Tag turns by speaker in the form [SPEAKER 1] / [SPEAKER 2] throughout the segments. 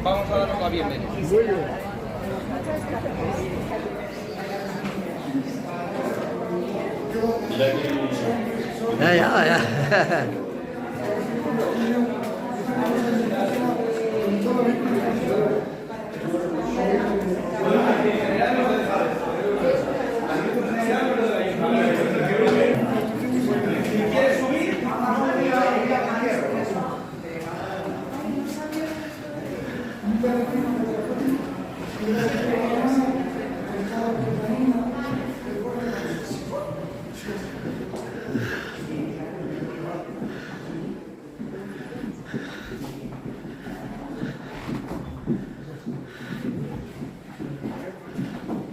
[SPEAKER 1] vamos a darnos la bienvenida.
[SPEAKER 2] Ya.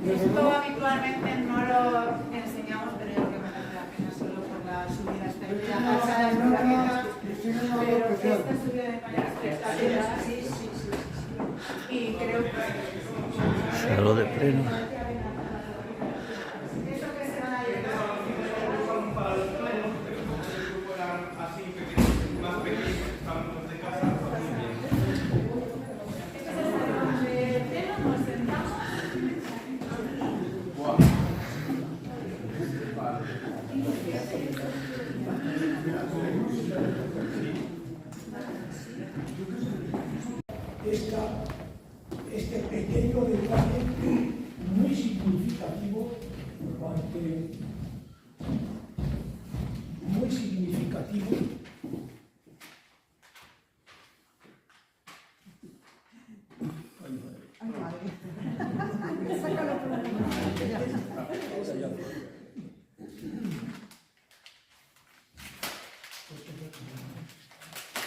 [SPEAKER 3] Esto habitualmente no lo enseñamos, pero yo creo que merece la pena solo por la subida espectacular. Pero esta subida de manera espectacular, sí. Y creo que...
[SPEAKER 2] Salud de pleno.
[SPEAKER 4] Este pequeño detalle muy significativo,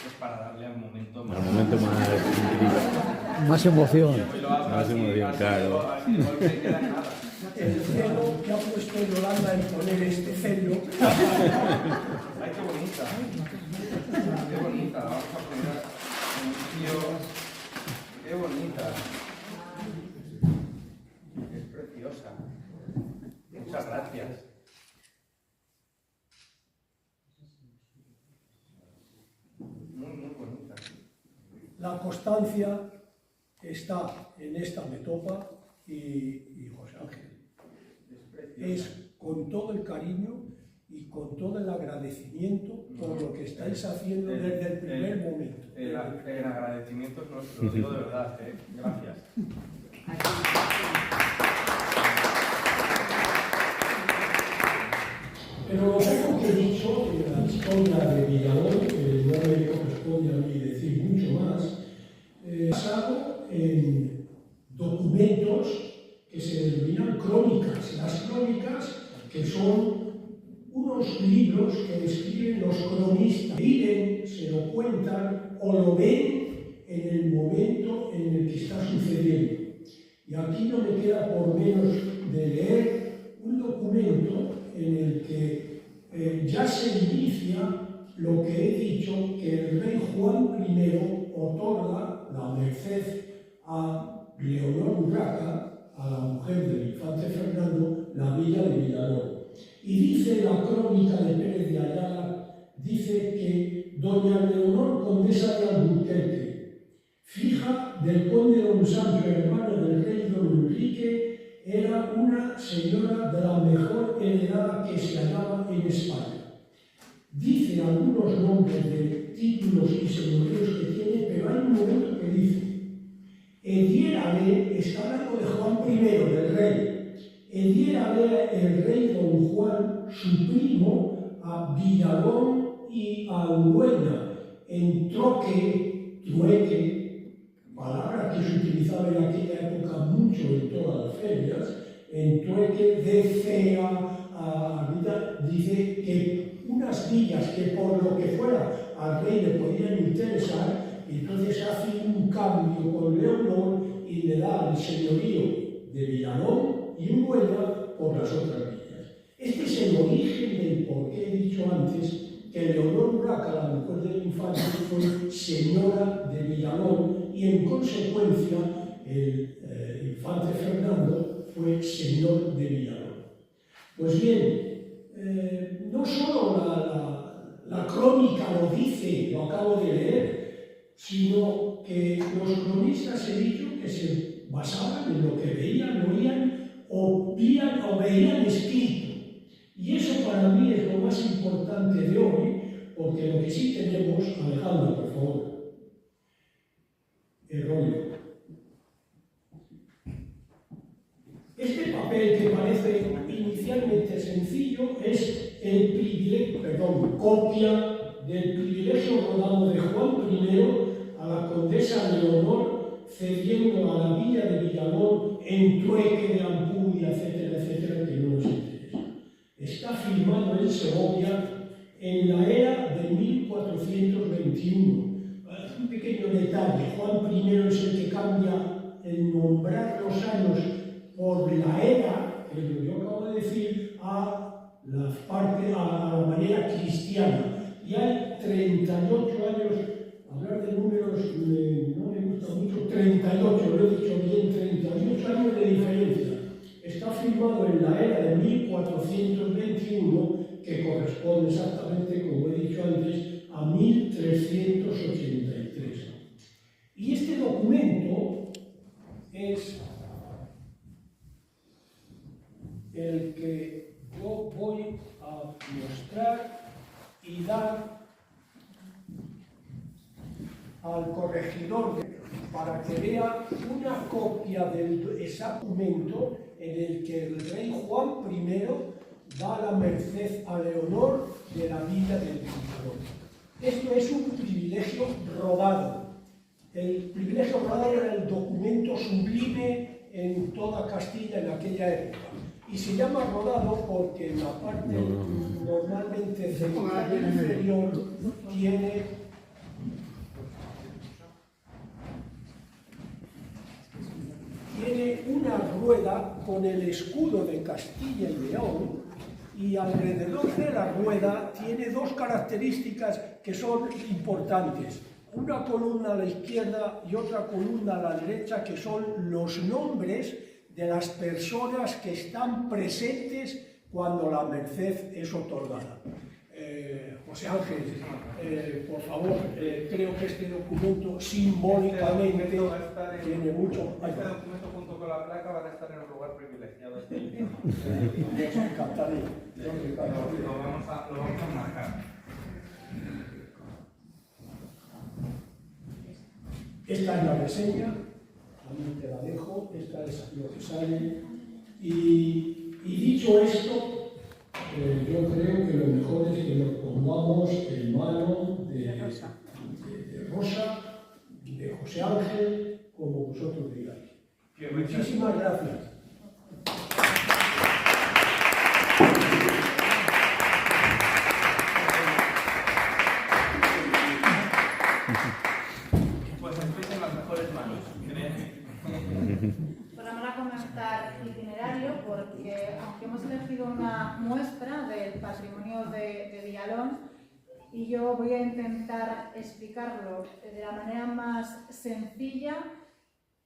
[SPEAKER 1] Es para darle al momento
[SPEAKER 2] Al momento más emoción. Más emoción, claro.
[SPEAKER 4] el celo que ha puesto Yolanda en poner este celo.
[SPEAKER 1] Ay, qué bonita. Qué bonita. Vamos a poner un tío. Qué bonita. Es preciosa. Muchas gracias. Muy bonita.
[SPEAKER 4] La constancia está en esta metopa y José Ángel. Es con todo el cariño y con todo el agradecimiento por lo que estáis haciendo desde el primer momento.
[SPEAKER 1] El agradecimiento es nuestro, lo digo de verdad, ¿eh? Gracias.
[SPEAKER 4] Pero lo poco que he dicho en la historia de Villalón, no me corresponde a mí decir mucho más, basado en documentos que se denominan crónicas. Las crónicas, que son unos libros que describen los cronistas, viven, se lo cuentan o lo ven en el momento en el que está sucediendo. Y aquí no me queda por menos de leer un documento en el que ya se inicia lo que he dicho, que el rey Juan I otorga la merced a Leonor Urraca, a la mujer del infante Fernando, la villa de Villalón. Y dice la crónica de Pérez de Ayala, dice que doña Leonor, condesa de Alburquerque, fija del conde don Sancho, hermano del rey don Enrique, era una señora de la mejor heredad que se hallaba en España. Dice algunos nombres de títulos y señoríos que tiene, pero hay un momento que dice: Ediérale, está hablando de Juan I, del rey, ediérale el rey don Juan, su primo, a Villalón y a Urueña, en trueque, palabra que se utilizaba en aquella época mucho en todas las ferias, en trueque de fea, dice que unas villas que por lo que fuera al rey le podían interesar, entonces hace un cambio con Leonor y le da el señorío de Villalón y Urueña por las otras villas. Este es el origen del por qué he dicho antes que Leonor Urraca, la mujer del infante, fue señora de Villalón y en consecuencia el infante Fernando fue señor de Villalón. Pues bien, no solo la crónica lo dice, lo acabo de leer, sino que los cronistas he dicho que se basaban en lo que veían, oían o veían escrito. Y eso para mí es lo más importante de hoy, porque lo que sí tenemos, Alejandro, por favor, el rollo. Este papel que parece inicialmente sencillo es copia del privilegio rodado de Juan I a la condesa Leonor, cediendo a la villa de Villalón en trueque de Ampudia, etcétera, etcétera, que no nos interesa. Está firmado en Segovia en la era de 1421. Un pequeño detalle, Juan I es el que cambia el nombrar los años por la era, que yo acabo de decir, a la manera cristiana. Y hay 38 años, hablar de números no me gusta mucho, 38, lo he dicho bien, 38 años de diferencia. Está firmado en la era de 1421, que corresponde exactamente, como he dicho antes, a 1383. Y este documento es el que yo voy a mostrar y dar al corregidor para que vea una copia de ese documento en el que el rey Juan I da la merced a Leonor de la villa del Villalón. Esto es un privilegio rodado. El privilegio rodado era el documento sublime en toda Castilla en aquella época. Y se llama rodado porque en la parte normalmente central y inferior tiene una rueda con el escudo de Castilla y León, y alrededor de la rueda tiene dos características que son importantes. Una columna a la izquierda y otra columna a la derecha, que son los nombres de las personas que están presentes cuando la merced es otorgada. José Ángel, por favor, creo que este documento simbólicamente tiene mucho...
[SPEAKER 1] Este documento junto con la placa van a estar en un lugar privilegiado.
[SPEAKER 4] Nos encantaría.
[SPEAKER 1] Lo vamos a marcar.
[SPEAKER 4] Esta es la reseña, también te la dejo, esta es lo que sale. Y dicho esto, yo creo que lo mejor es que lo pongamos en mano de Rosa, de José Ángel, como vosotros digáis. Muchísimas gracias.
[SPEAKER 1] Pues estáis en las mejores manos, créeme.
[SPEAKER 3] Pues vamos a comenzar el itinerario porque, aunque hemos elegido una muestra del patrimonio de Villalón, y yo voy a intentar explicarlo de la manera más sencilla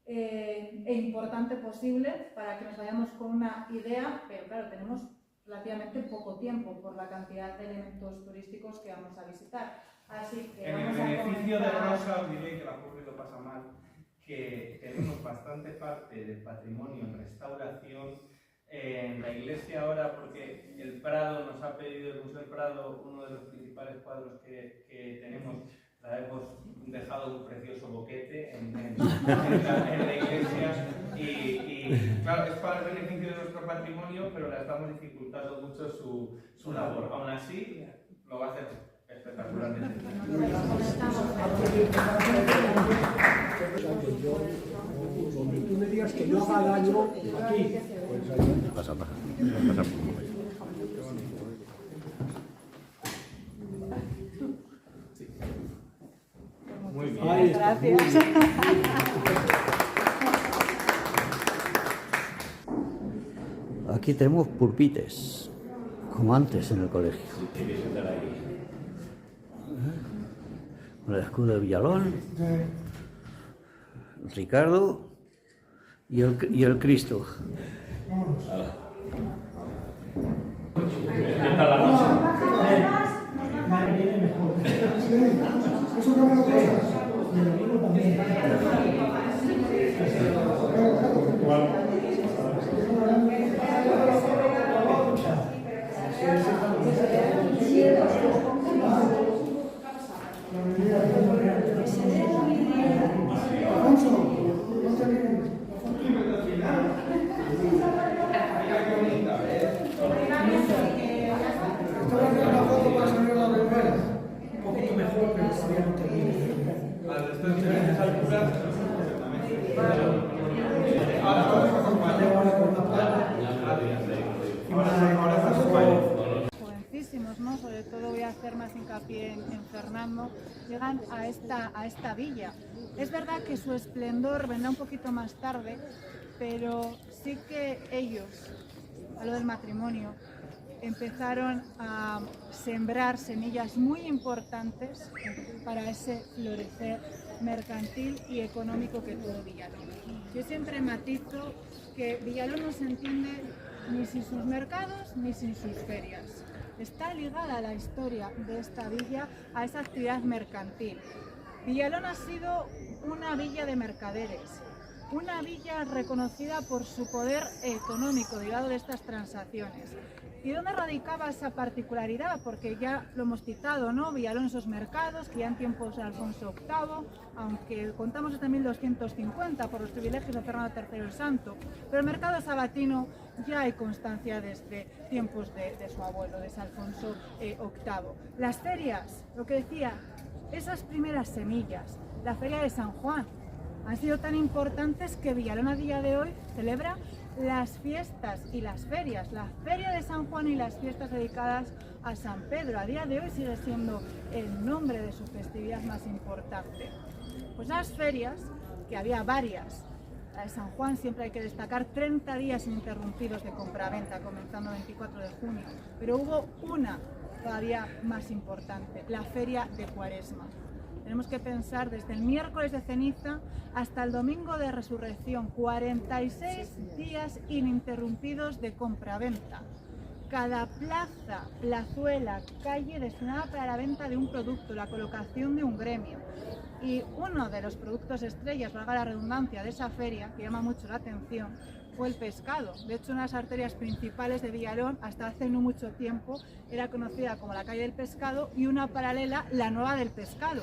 [SPEAKER 3] e importante posible para que nos vayamos con una idea, pero claro, tenemos relativamente poco tiempo por la cantidad de elementos turísticos que vamos a visitar. Así que
[SPEAKER 1] en el beneficio de Rosa, os diré que la pobre lo pasa mal, que tenemos bastante parte del patrimonio en restauración en la iglesia ahora, porque el Prado nos ha pedido, el Museo del Prado, uno de los principales cuadros que tenemos, la hemos dejado un precioso boquete en la iglesia y claro, es para el beneficio de nuestro patrimonio, pero le estamos dificultando mucho su labor. Aún así, lo va a hacer espectacularmente.
[SPEAKER 4] Donde tú me digas que no haga daño aquí.
[SPEAKER 2] Pasa.
[SPEAKER 1] Muy bien.
[SPEAKER 4] Ahí está.
[SPEAKER 3] Gracias.
[SPEAKER 2] Aquí tenemos pulpites, como antes en el colegio. Con el escudo de Villalón, Ricardo y el Cristo.
[SPEAKER 1] ¿Qué tal la noche?
[SPEAKER 5] Eso cambia las cosas.
[SPEAKER 3] Jovencísimos, ¿no? Sobre todo voy a hacer más hincapié en Fernando, llegan a esta villa. Es verdad que su esplendor vendrá un poquito más tarde, pero sí que ellos, a lo del matrimonio, empezaron a sembrar semillas muy importantes para ese florecer mercantil y económico que tuvo Villalón. Yo siempre matizo que Villalón no se entiende ni sin sus mercados ni sin sus ferias. Está ligada la historia de esta villa a esa actividad mercantil. Villalón ha sido una villa de mercaderes, una villa reconocida por su poder económico derivado de estas transacciones. ¿Y dónde radicaba esa particularidad? Porque ya lo hemos citado, ¿no? Villalón, esos mercados que ya en tiempos de Alfonso VIII, aunque contamos hasta 1250 por los privilegios de Fernando III el Santo, pero el mercado sabatino ya hay constancia desde tiempos de su abuelo, de Alfonso VIII. Las ferias, lo que decía, esas primeras semillas, la feria de San Juan, han sido tan importantes que Villalón a día de hoy celebra las fiestas y las ferias, la feria de San Juan y las fiestas dedicadas a San Pedro. A día de hoy sigue siendo el nombre de su festividad más importante. Pues las ferias, que había varias, la de San Juan siempre hay que destacar 30 días ininterrumpidos de compraventa, comenzando el 24 de junio, pero hubo una todavía más importante, la feria de Cuaresma. Tenemos que pensar desde el miércoles de ceniza hasta el domingo de resurrección, 46 días ininterrumpidos de compraventa. Cada plaza, plazuela, calle destinada para la venta de un producto, la colocación de un gremio. Y uno de los productos estrellas, valga la redundancia, de esa feria, que llama mucho la atención, fue el pescado. De hecho, una de las arterias principales de Villalón, hasta hace no mucho tiempo, era conocida como la calle del pescado y una paralela, la nueva del pescado.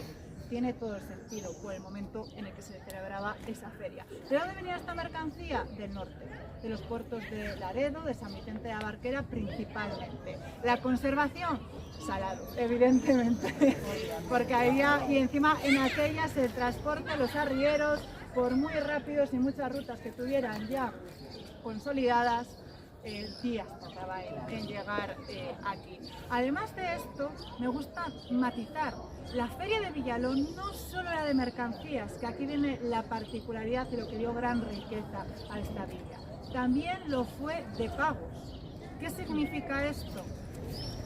[SPEAKER 3] Tiene todo el sentido por el momento en el que se celebraba esa feria. ¿De dónde venía esta mercancía? Del norte, de los puertos de Laredo, de San Vicente de la Barquera principalmente. La conservación, salado, evidentemente, porque había, y encima en aquellas el transporte, los arrieros, por muy rápidos y muchas rutas que tuvieran ya consolidadas, días tardaba en llegar aquí. Además de esto, me gusta matizar, la feria de Villalón no solo era de mercancías, que aquí viene la particularidad y lo que dio gran riqueza a esta villa, también lo fue de pagos. ¿Qué significa esto?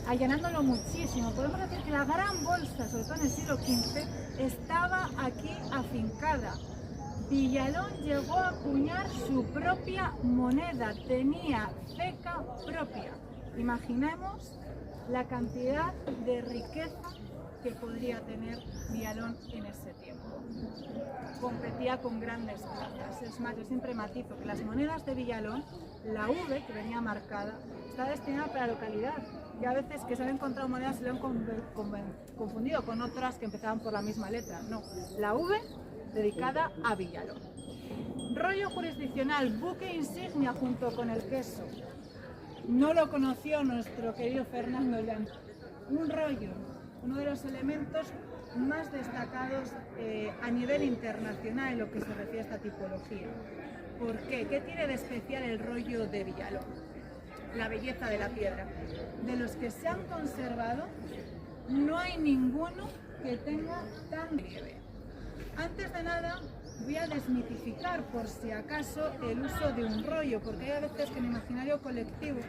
[SPEAKER 3] Allanándolo muchísimo, podemos decir que la gran bolsa, sobre todo en el siglo XV, estaba aquí afincada. Villalón llegó a acuñar su propia moneda, tenía ceca propia. Imaginemos la cantidad de riqueza que podría tener Villalón en ese tiempo. Competía con grandes plazas. Es más, yo siempre matizo que las monedas de Villalón, la V que venía marcada, está destinada para la localidad. Y a veces que se han encontrado monedas se lo han confundido con otras que empezaban por la misma letra. No, la V dedicada a Villalón. Rollo jurisdiccional, buque insignia junto con el queso. No lo conoció nuestro querido Fernando Llán. Un rollo, uno de los elementos más destacados a nivel internacional en lo que se refiere a esta tipología. ¿Por qué? ¿Qué tiene de especial el rollo de Villalón? La belleza de la piedra. De los que se han conservado, no hay ninguno que tenga tan relieve. Antes de nada, voy a desmitificar por si acaso el uso de un rollo, porque hay veces que en el imaginario colectivo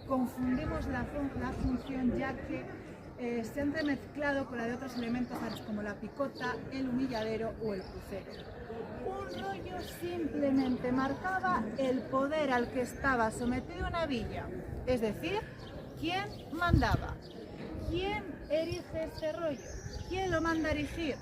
[SPEAKER 3] confundimos la función, ya que se han remezclado con la de otros elementos como la picota, el humilladero o el crucero. Un rollo simplemente marcaba el poder al que estaba sometido una villa, es decir, quién mandaba. ¿quién erige este rollo? ¿Quién lo manda a erigir?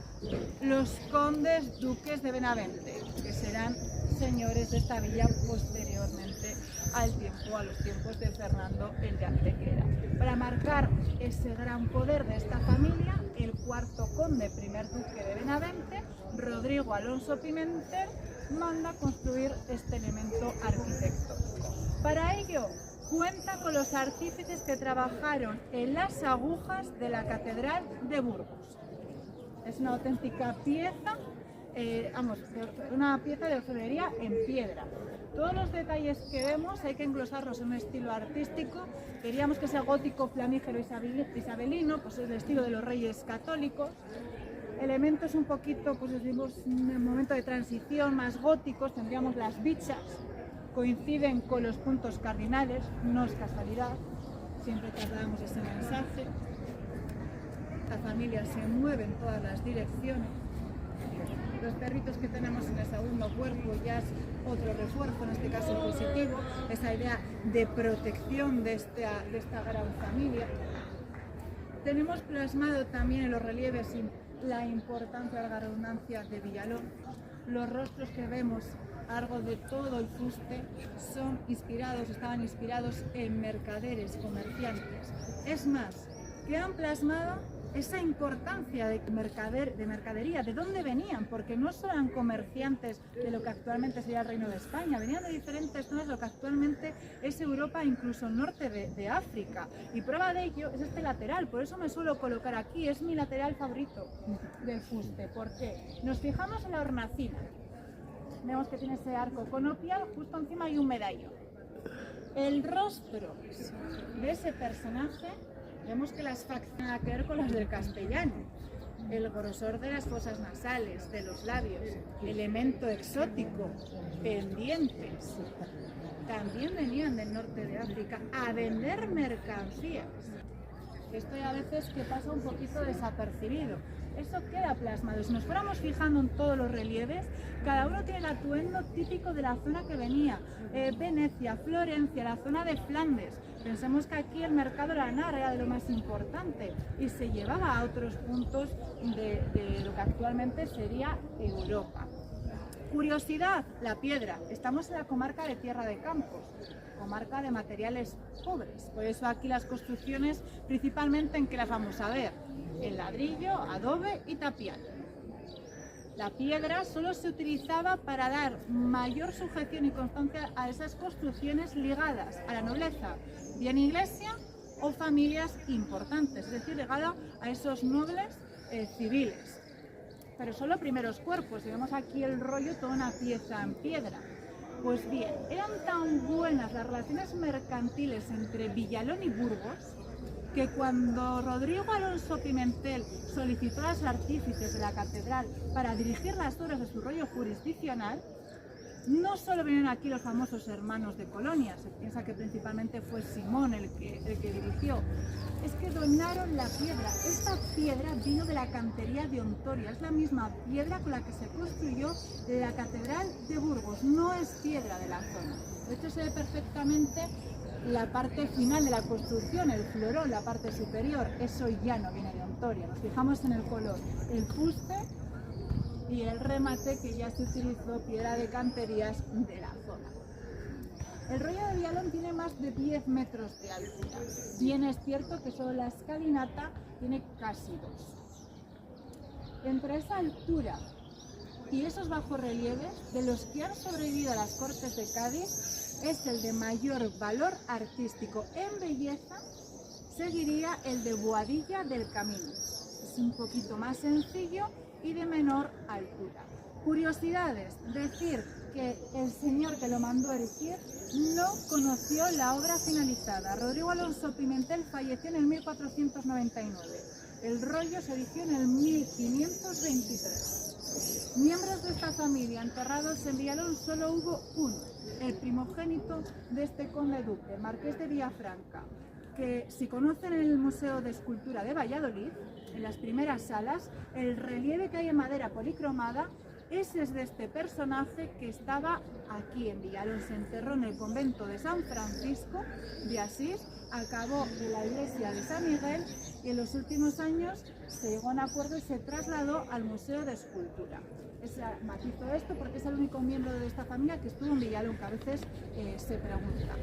[SPEAKER 3] Los condes duques de Benavente, que serán señores de esta villa posteriormente a los tiempos de Fernando el de Antequera. Para marcar ese gran poder de esta familia, el cuarto conde, primer duque de Benavente, Rodrigo Alonso Pimentel, manda construir este elemento arquitectónico. Para ello, cuenta con los artífices que trabajaron en las agujas de la Catedral de Burgos. Es una auténtica pieza, una pieza de orfebrería en piedra. Todos los detalles que vemos hay que englosarlos en un estilo artístico. Queríamos que sea gótico, flamígero, isabelino, pues es el estilo de los reyes católicos. Elementos un poquito, pues decimos, en el momento de transición más góticos, tendríamos las bichas, coinciden con los puntos cardinales, no es casualidad, siempre trasladamos ese mensaje. La familia se mueve en todas las direcciones. Los perritos que tenemos en el segundo cuerpo ya es otro refuerzo, en este caso positivo, esa idea de protección de esta gran familia. Tenemos plasmado también en los relieves la importancia de la redundancia de Villalón. Los rostros que vemos a lo largo de todo el fuste estaban inspirados en mercaderes, comerciantes. Es más, que han plasmado esa importancia de mercadería, de dónde venían, porque no solo eran comerciantes de lo que actualmente sería el Reino de España, venían de diferentes zonas de lo que actualmente es Europa, incluso el norte de África. Y prueba de ello es este lateral, por eso me suelo colocar aquí, es mi lateral favorito del fuste, porque nos fijamos en la hornacina, vemos que tiene ese arco conopial, justo encima hay un medallón. El rostro de ese personaje, vemos que las facciones tienen que ver con las del castellano. El grosor de las fosas nasales, de los labios, elemento exótico, pendientes. También venían del norte de África a vender mercancías. Esto a veces que pasa un poquito desapercibido. Eso queda plasmado. Si nos fuéramos fijando en todos los relieves, cada uno tiene el atuendo típico de la zona que venía. Venecia, Florencia, la zona de Flandes. Pensemos que aquí el mercado lanar era de lo más importante y se llevaba a otros puntos de lo que actualmente sería Europa. Curiosidad, la piedra. Estamos en la comarca de Tierra de Campos, comarca de materiales pobres. Por eso aquí las construcciones, principalmente en qué las vamos a ver, en ladrillo, adobe y tapial. La piedra solo se utilizaba para dar mayor sujeción y constancia a esas construcciones ligadas a la nobleza, bien iglesia o familias importantes, es decir, ligada a esos nobles civiles. Pero solo primeros cuerpos, y vemos aquí el rollo, toda una pieza en piedra. Pues bien, eran tan buenas las relaciones mercantiles entre Villalón y Burgos que cuando Rodrigo Alonso Pimentel solicitó a los artífices de la catedral para dirigir las obras de su rollo jurisdiccional, no solo vinieron aquí los famosos hermanos de Colonia, se piensa que principalmente fue Simón el que dirigió, es que donaron la piedra. Esta piedra vino de la cantería de Ontoria, es la misma piedra con la que se construyó la catedral de Burgos, no es piedra de la zona. De hecho se ve perfectamente la parte final de la construcción, el florón, la parte superior, eso ya no viene de Ontoria. Nos fijamos en el color, el fuste y el remate que ya se utilizó, piedra de canterías de la zona. El rollo de Villalón tiene más de 10 metros de altura. Bien es cierto que solo la escalinata tiene casi 2. Entre esa altura y esos bajorrelieves, de los que han sobrevivido a las Cortes de Cádiz, es el de mayor valor artístico. En belleza seguiría el de Boadilla del Camino. Es un poquito más sencillo y de menor altura. Curiosidades, decir que el señor que lo mandó a erigir no conoció la obra finalizada. Rodrigo Alonso Pimentel falleció en el 1499. El rollo se erigió en el 1523. Miembros de esta familia enterrados en Villalón solo hubo uno, el primogénito de este conde duque, marqués de Villafranca, que si conocen el Museo de Escultura de Valladolid, en las primeras salas, el relieve que hay en madera policromada, ese es de este personaje que estaba aquí en Villalón. Se enterró en el convento de San Francisco de Asís, acabó en la iglesia de San Miguel y en los últimos años se llegó a un acuerdo y se trasladó al Museo de Escultura. Matizo esto porque es el único miembro de esta familia que estuvo en Villalón, que a veces se pregunta.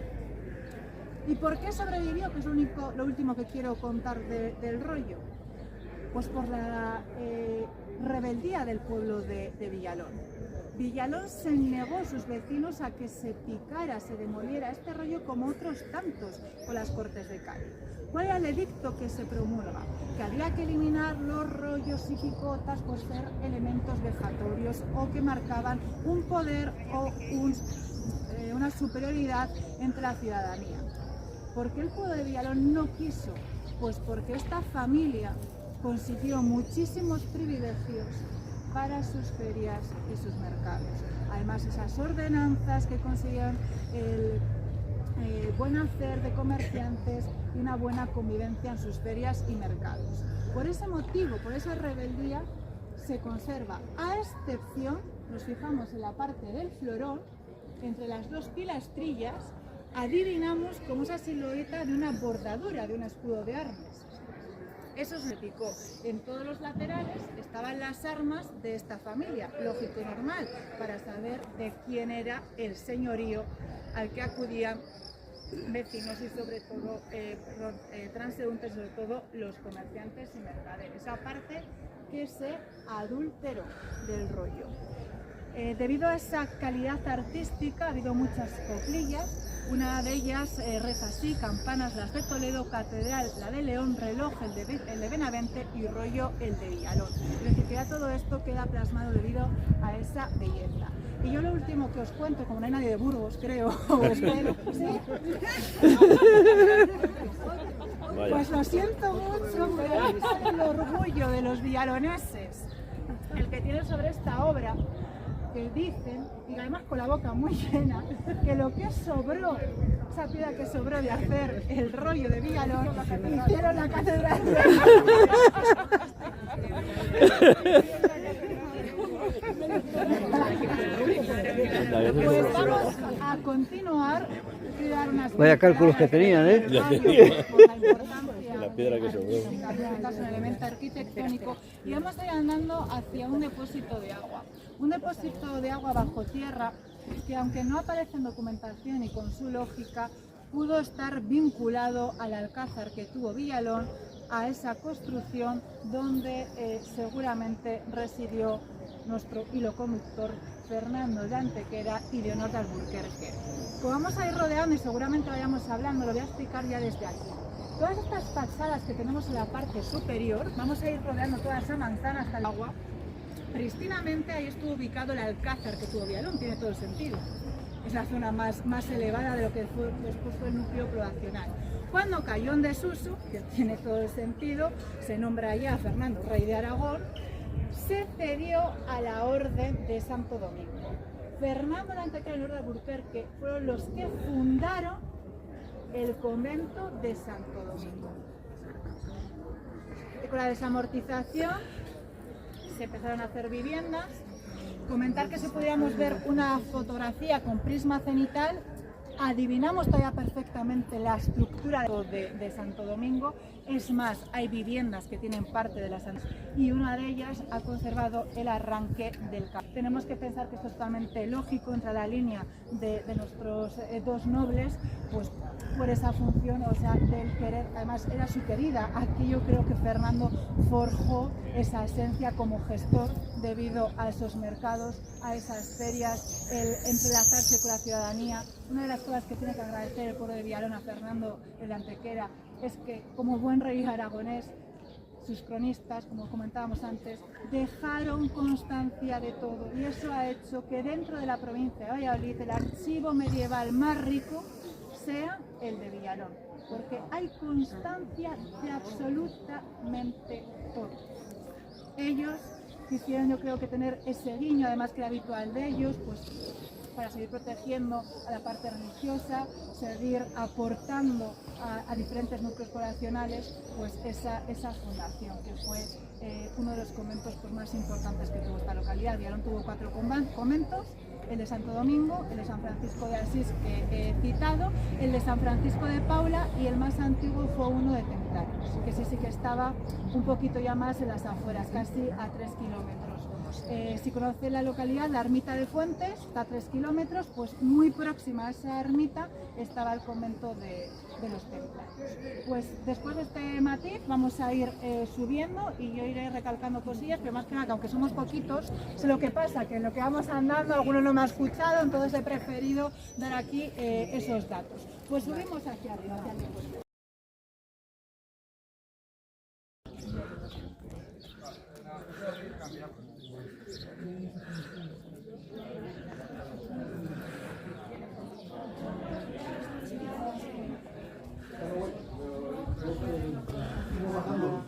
[SPEAKER 3] ¿Y por qué sobrevivió? Que es lo último que quiero contar del rollo. Pues por la rebeldía del pueblo de Villalón. Villalón se negó a sus vecinos a que se picara, se demoliera este rollo como otros tantos con las Cortes de Cádiz. ¿Cuál era el edicto que se promulga? Que había que eliminar los rollos y picotas por ser elementos vejatorios o que marcaban un poder o una superioridad entre la ciudadanía. ¿Por qué el pueblo de Villalón no quiso? Pues porque esta familia consiguió muchísimos privilegios para sus ferias y sus mercados. Además, esas ordenanzas que consiguieron el buen hacer de comerciantes y una buena convivencia en sus ferias y mercados. Por ese motivo, por esa rebeldía, se conserva, a excepción, nos fijamos en la parte del florón, entre las dos pilastrillas, adivinamos como esa silueta de una bordadura de un escudo de armas. Eso se picó. En todos los laterales estaban las armas de esta familia, lógico y normal, para saber de quién era el señorío al que acudían vecinos y sobre todo transeúntes, sobre todo los comerciantes y mercaderes. Aparte que se adulteró del rollo. Debido a esa calidad artística ha habido muchas coprillas. Una de ellas reza así: campanas las de Toledo, catedral la de León, reloj el de Benavente y rollo el de Villalón. Es decir, que ya todo esto queda plasmado debido a esa belleza. Y yo lo último que os cuento, como no hay nadie de Burgos, creo, o espero, ¿sí? Pues lo siento mucho, pero es el orgullo de los villaloneses el que tienen sobre esta obra, que dicen, y además con la boca muy llena, que lo que sobró, esa piedra que sobró de hacer el rollo de Villalón, hicieron la catedral. Pues vamos a continuar.
[SPEAKER 2] Vaya cálculos que tenían, ¿eh?
[SPEAKER 5] La piedra que sobró.
[SPEAKER 3] Es un elemento arquitectónico y vamos a ir andando hacia un depósito de agua. Un depósito de agua bajo tierra que, aunque no aparece en documentación y con su lógica, pudo estar vinculado al alcázar que tuvo Villalón, a esa construcción donde seguramente residió nuestro hilo conductor Fernando de Antequera y Leonor de Alburquerque. Como vamos a ir rodeando y seguramente vayamos hablando, lo voy a explicar ya desde aquí. Todas estas fachadas que tenemos en la parte superior, vamos a ir rodeando toda esa manzana hasta el agua. Pristinamente ahí estuvo ubicado el alcázar que tuvo Villalón, tiene todo el sentido. Es la zona más elevada de lo que después fue el núcleo poblacional. Cuando cayó en desuso, que tiene todo el sentido, se nombra ya a Fernando, rey de Aragón, se cedió a la orden de Santo Domingo. Fernando de Antequera y Leonor de Alburquerque fueron los que fundaron el convento de Santo Domingo. Y con la desamortización se empezaron a hacer viviendas. Comentar que si pudiéramos ver una fotografía con prisma cenital, adivinamos todavía perfectamente la estructura de Santo Domingo. Es más, hay viviendas que tienen parte de la Santa y una de ellas ha conservado el arranque del campo. Tenemos que pensar que esto es totalmente lógico entre la línea de nuestros dos nobles, pues por esa función, o sea, del querer. Además era su querida. Aquí yo creo que Fernando forjó esa esencia como gestor debido a esos mercados, a esas ferias, el entrelazarse con la ciudadanía. Una de las cosas que tiene que agradecer el pueblo de Villalón a Fernando de Antequera es que, como buen rey aragonés, sus cronistas, como comentábamos antes, dejaron constancia de todo, y eso ha hecho que dentro de la provincia de Valladolid el archivo medieval más rico sea el de Villalón, porque hay constancia de absolutamente todo. Ellos quisieron, yo creo, que tener ese guiño, además que era habitual de ellos, pues para seguir protegiendo a la parte religiosa, seguir aportando a diferentes núcleos poblacionales, pues esa fundación, que fue uno de los conventos pues, más importantes que tuvo esta localidad. Villalón tuvo 4 conventos: el de Santo Domingo, el de San Francisco de Asís que he citado, el de San Francisco de Paula y el más antiguo fue uno de Temple. hectáreas, que sí que estaba un poquito ya más en las afueras, casi a 3 kilómetros. Si conoce la localidad, la ermita de Fuentes, está a 3 kilómetros, pues muy próxima a esa ermita estaba el convento de los Templarios. Pues después de este matiz vamos a ir subiendo y yo iré recalcando cosillas, pero más que nada, que aunque somos poquitos, sé lo que pasa, que en lo que vamos andando alguno no me ha escuchado, entonces he preferido dar aquí esos datos. Pues subimos hacia arriba, hacia el coche.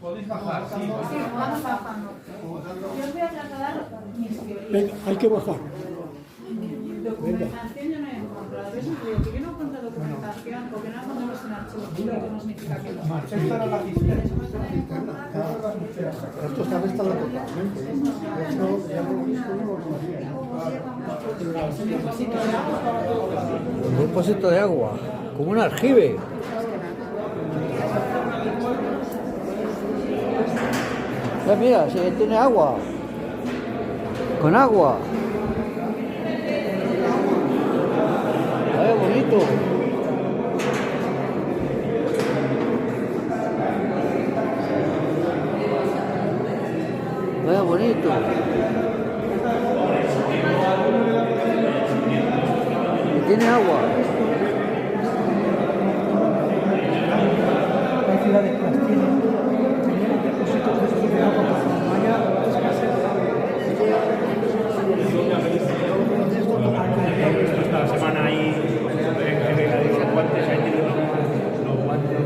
[SPEAKER 1] Podéis bajar, sí.
[SPEAKER 3] Sí, vamos bajando. Yo os voy a trasladar mis teorías.
[SPEAKER 4] Venga, hay que bajar.
[SPEAKER 3] Documentación yo no he encontrado. Eso te digo, que yo no encuentro documentación porque no encontramos en archivos públicos, no significa que no.
[SPEAKER 1] Esta era la cisterna.
[SPEAKER 4] Esto está instalado totalmente. Esto ya lo visto y lo
[SPEAKER 2] Un depósito de agua, como un aljibe. Mira, si tiene agua. Con agua. Vaya bonito. Vaya bonito. Y tiene agua.
[SPEAKER 6] Hay ciudades que las tienen depósitos de agua para Maya,
[SPEAKER 7] esta semana ahí los guantes, ahí tienen los guantes.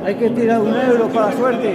[SPEAKER 2] Hay que tirar €1 para la suerte.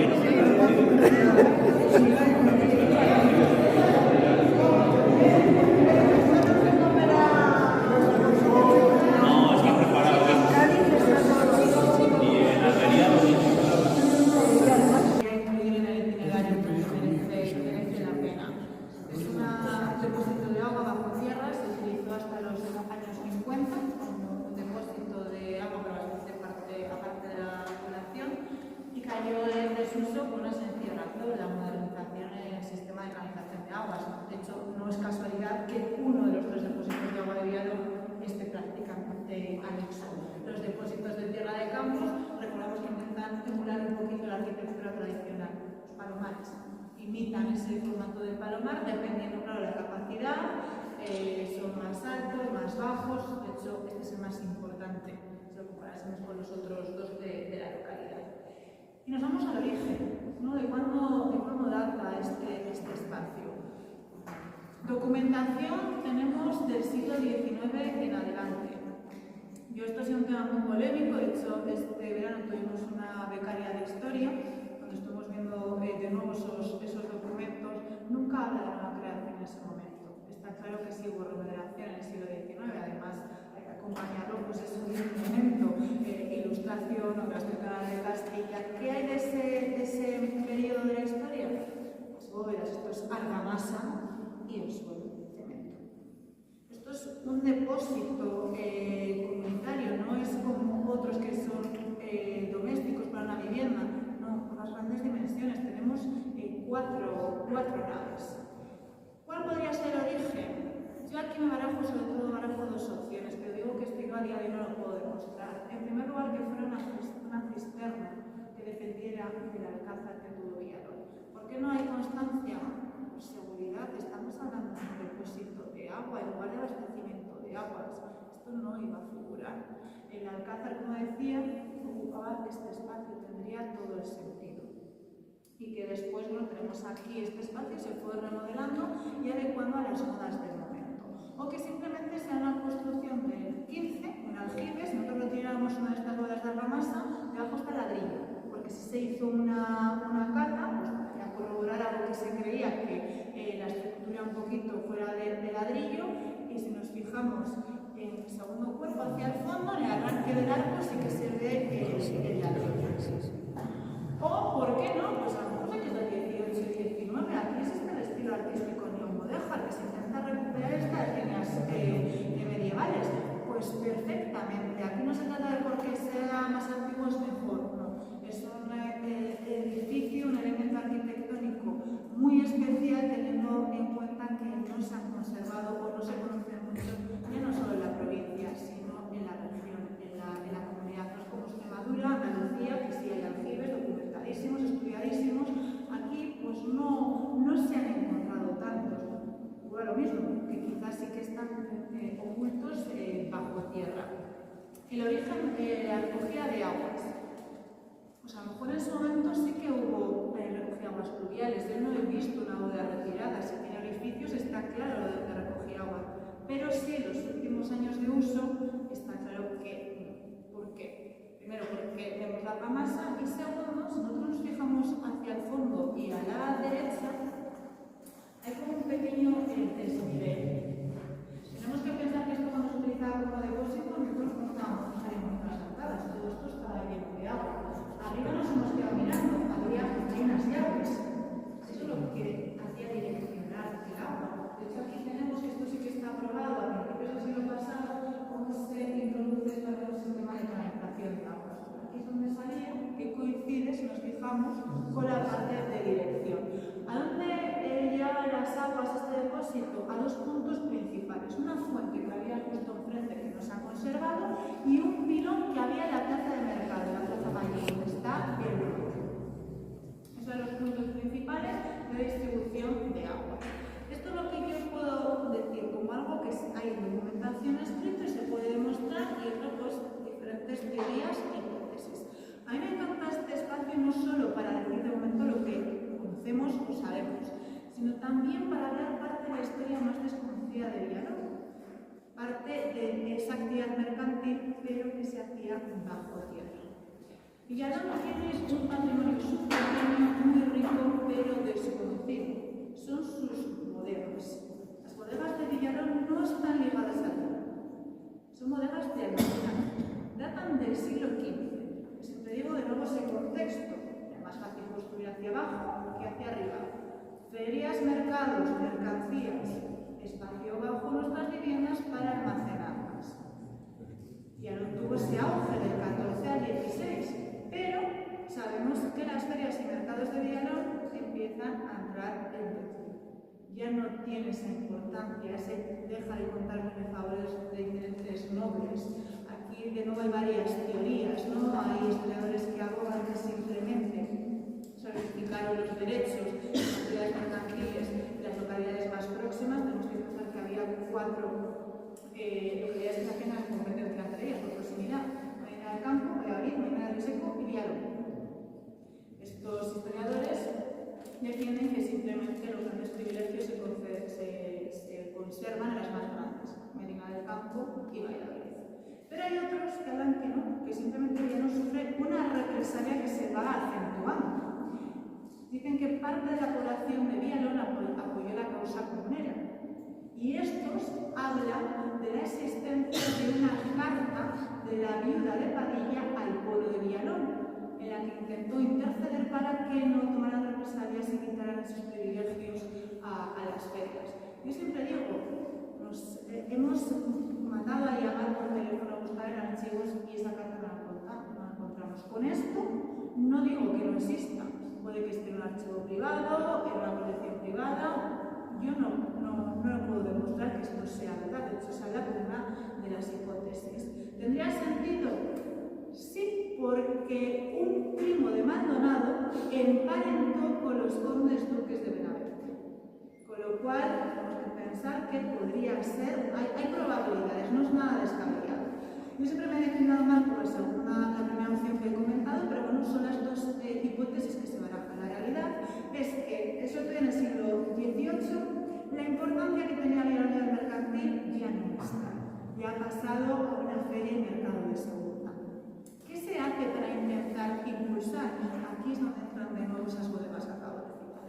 [SPEAKER 3] No es casualidad que uno de los 3 depósitos de agua de Viado esté prácticamente anexo. Los depósitos de tierra de campos, recordamos que intentan emular un poquito la arquitectura tradicional. Los palomares imitan ese formato de palomar, dependiendo, claro, de la capacidad, son más altos, más bajos. De hecho, este es el más importante, si lo comparásemos con los otros 2 de la localidad. Y nos vamos al origen, ¿no? de cómo data este espacio. Documentación tenemos del siglo XIX en adelante. Esto ha sido un tema muy polémico. De hecho, este verano tuvimos una becaria de historia, donde estuvimos viendo de nuevo esos documentos. Nunca habla de nueva creación en ese momento. Está claro que sí hubo remodelación en el siglo XIX, además hay que acompañarlo, pues es un momento, ilustración, obras de Canal de Castilla. ¿Qué hay de ese periodo de la historia? Las bóvedas, esto es argamasa y el suelo de cemento. Esto es un depósito comunitario, no es como otros que son domésticos para una vivienda, no, unas grandes dimensiones. Tenemos 4 naves. ¿Cuál podría ser el origen? Yo aquí me barajo, sobre todo barajo 2 opciones, pero digo que esto a día de hoy no lo puedo demostrar. En primer lugar, que fuera una cisterna que dependiera del alcázar de todo Viado. ¿Por qué no hay constancia? Por seguridad, estamos hablando de un depósito de agua, en lugar de abastecimiento de aguas. Esto no iba a figurar. El alcázar, como decía, ocupaba este espacio, tendría todo el sentido. Y que después, bueno, tenemos aquí este espacio, se fue remodelando y adecuando a las modas del momento. O que simplemente sea una construcción del 15, un aljibe. Si nosotros retiráramos una de estas bodas de argamasa, debajo está ladrillo, porque si se hizo una cata, pues para corroborar algo que se creía que la estructura un poquito fuera de ladrillo. Y si nos fijamos en el segundo cuerpo hacia el fondo, en el arranque del arco sí que se ve el ladrillo. O, ¿por qué no? Pues a lo mejor que es del 18 y 19, aquí existe el estilo artístico neomoderno. Rioja, que se intenta recuperar estas líneas medievales. Pues perfectamente. Aquí no se trata de porque sea más antiguo es mejor, no. Es un edificio, un elemento arquitectónico muy especial, teniendo en cuenta que no se han conservado o no se conocen mucho, ya no solo en la provincia, sino en la región, en la comunidad. No es como Extremadura, Andalucía, que sí hay aljibes documentadísimos, estudiadísimos. Aquí pues no se han encontrado tantos. Igual lo mismo, que quizás sí que están ocultos bajo tierra. El origen de la recogida de aguas. Pues a lo mejor en ese momento sí que hubo recogida de aguas pluviales. Yo no he visto una bóveda retirada. Si tiene orificios está claro de dónde recogía agua. Pero sí en los últimos años de uso está claro que. ¿Por qué? Primero porque vemos la argamasa y segundo, si nosotros nos fijamos hacia el fondo y a la derecha, hay como un pequeño desnivel. Tenemos que pensar que esto cuando se utilizaba como depósito, nosotros no estábamos saliendo las altadas, todo esto estaba lleno de agua. Arriba nos hemos quedado mirando, había unas llaves. Eso es lo que hacía direccionar el agua. De hecho, aquí tenemos que esto sí que está aprobado a principios del siglo pasado, cómo se introduce el nuevo sistema de canalización de aguas. Aquí es donde salía, que coincide, si nos fijamos, con la parte de dirección. ¿A dónde llevan las aguas este depósito? A dos puntos principales. Una fuente que había justo enfrente que no se ha conservado y un pilón que había en la plaza de mercado, la plaza Mayor, donde está el río. Esos son los puntos principales de distribución de agua. Esto es lo que yo puedo decir como algo que hay en documentación escrita y se puede demostrar y otro pues diferentes teorías e hipótesis. A mí me encanta este espacio no solo para decir de momento lo que conocemos o sabemos, sino también para hablar parte de la historia más desconocida de Villalón, parte de esa actividad mercantil, pero que se hacía bajo tierra. Villalón tiene un patrimonio subterráneo muy rico, pero desconocido. Son sus bodegas. Las bodegas de Villalón no están ligadas al río. Son bodegas de almacenaje. Datan del siglo XV. Siempre digo de nuevo ese contexto. Es más fácil construir hacia abajo que hacia arriba. Ferias, mercados, mercancías, espacio bajo nuestras viviendas para almacenarlas. Ya no tuvo ese auge del 14 al 16, pero sabemos que las ferias y mercados de Villalón empiezan a entrar en declive. Ya no tiene esa importancia, se deja de contar con los favores de diferentes nobles. Aquí de nuevo hay varias teorías, ¿no? Hay historiadores que abogan que simplemente solidificaron los derechos de las actividades mercantiles de las localidades más próximas. Tenemos que pensar que había 4 localidades que hacían la competencia entre ellas por proximidad: Medina del Campo, Valladolid, Medina del Riseco y Villalón. Estos historiadores defienden que simplemente los grandes privilegios se conservan en las más grandes, Medina del Campo y Valladolid. Pero hay otros que hablan que no, que simplemente Villalón sufre una represalia que se va acentuando. Dicen que parte de la población de Villalón apoyó la causa comunera. Y estos hablan de la existencia de una carta de la viuda de Padilla al pueblo de Villalón, en la que intentó interceder para que no tomaran represalias y quitaran esos privilegios a las ferias. Yo siempre digo, nos hemos mandado a llamar por teléfono a buscar en archivos y esa carta no la encontramos. Con esto no digo que no exista, puede que esté en un archivo privado, en una colección privada. Yo no puedo demostrar que esto sea verdad, de hecho se habla como una de las hipótesis. ¿Tendría sentido? Sí, porque un primo de Maldonado emparentó con los condes duques de Benavente. Con lo cual, tenemos que pensar que podría ser, hay probabilidades, no es nada descabellado. Yo siempre me he declinado mal por la primera opción que he comentado, pero bueno, son las dos hipótesis que se barajan. La realidad es que, eso todavía en el siglo XVIII, la importancia que tenía la unidad mercantil ya no está. Ya ha pasado a una feria y mercado de segunda. ¿Qué se hace para intentar impulsar? Aquí es donde entran de nuevo esas bodegas que acabo de citar.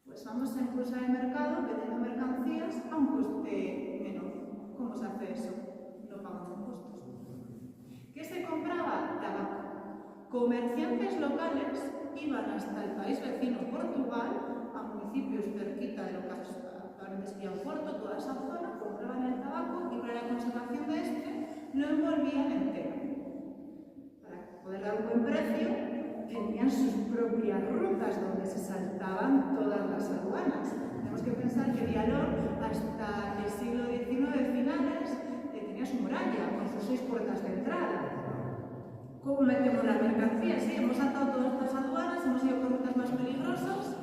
[SPEAKER 3] Pues vamos a impulsar el mercado vendiendo mercancías a un coste menor. ¿Cómo se hace eso? No pagando impuestos. ¿Qué se compraba? Tabaco. Comerciantes locales iban hasta el país vecino Portugal, a municipios cerquita de lo que antes que Oporto, toda esa zona, compraban el tabaco y para la conservación de este lo envolvían entero. Para poder dar un buen precio, tenían sus propias rutas donde se saltaban todas las aduanas. Tenemos que pensar que Vialón, hasta el siglo XIX finales, tenía su muralla con sus 6 puertas de entrada. ¿Cómo metemos las mercancías? Sí, hemos saltado todas las aduanas, hemos ido por rutas más peligrosas.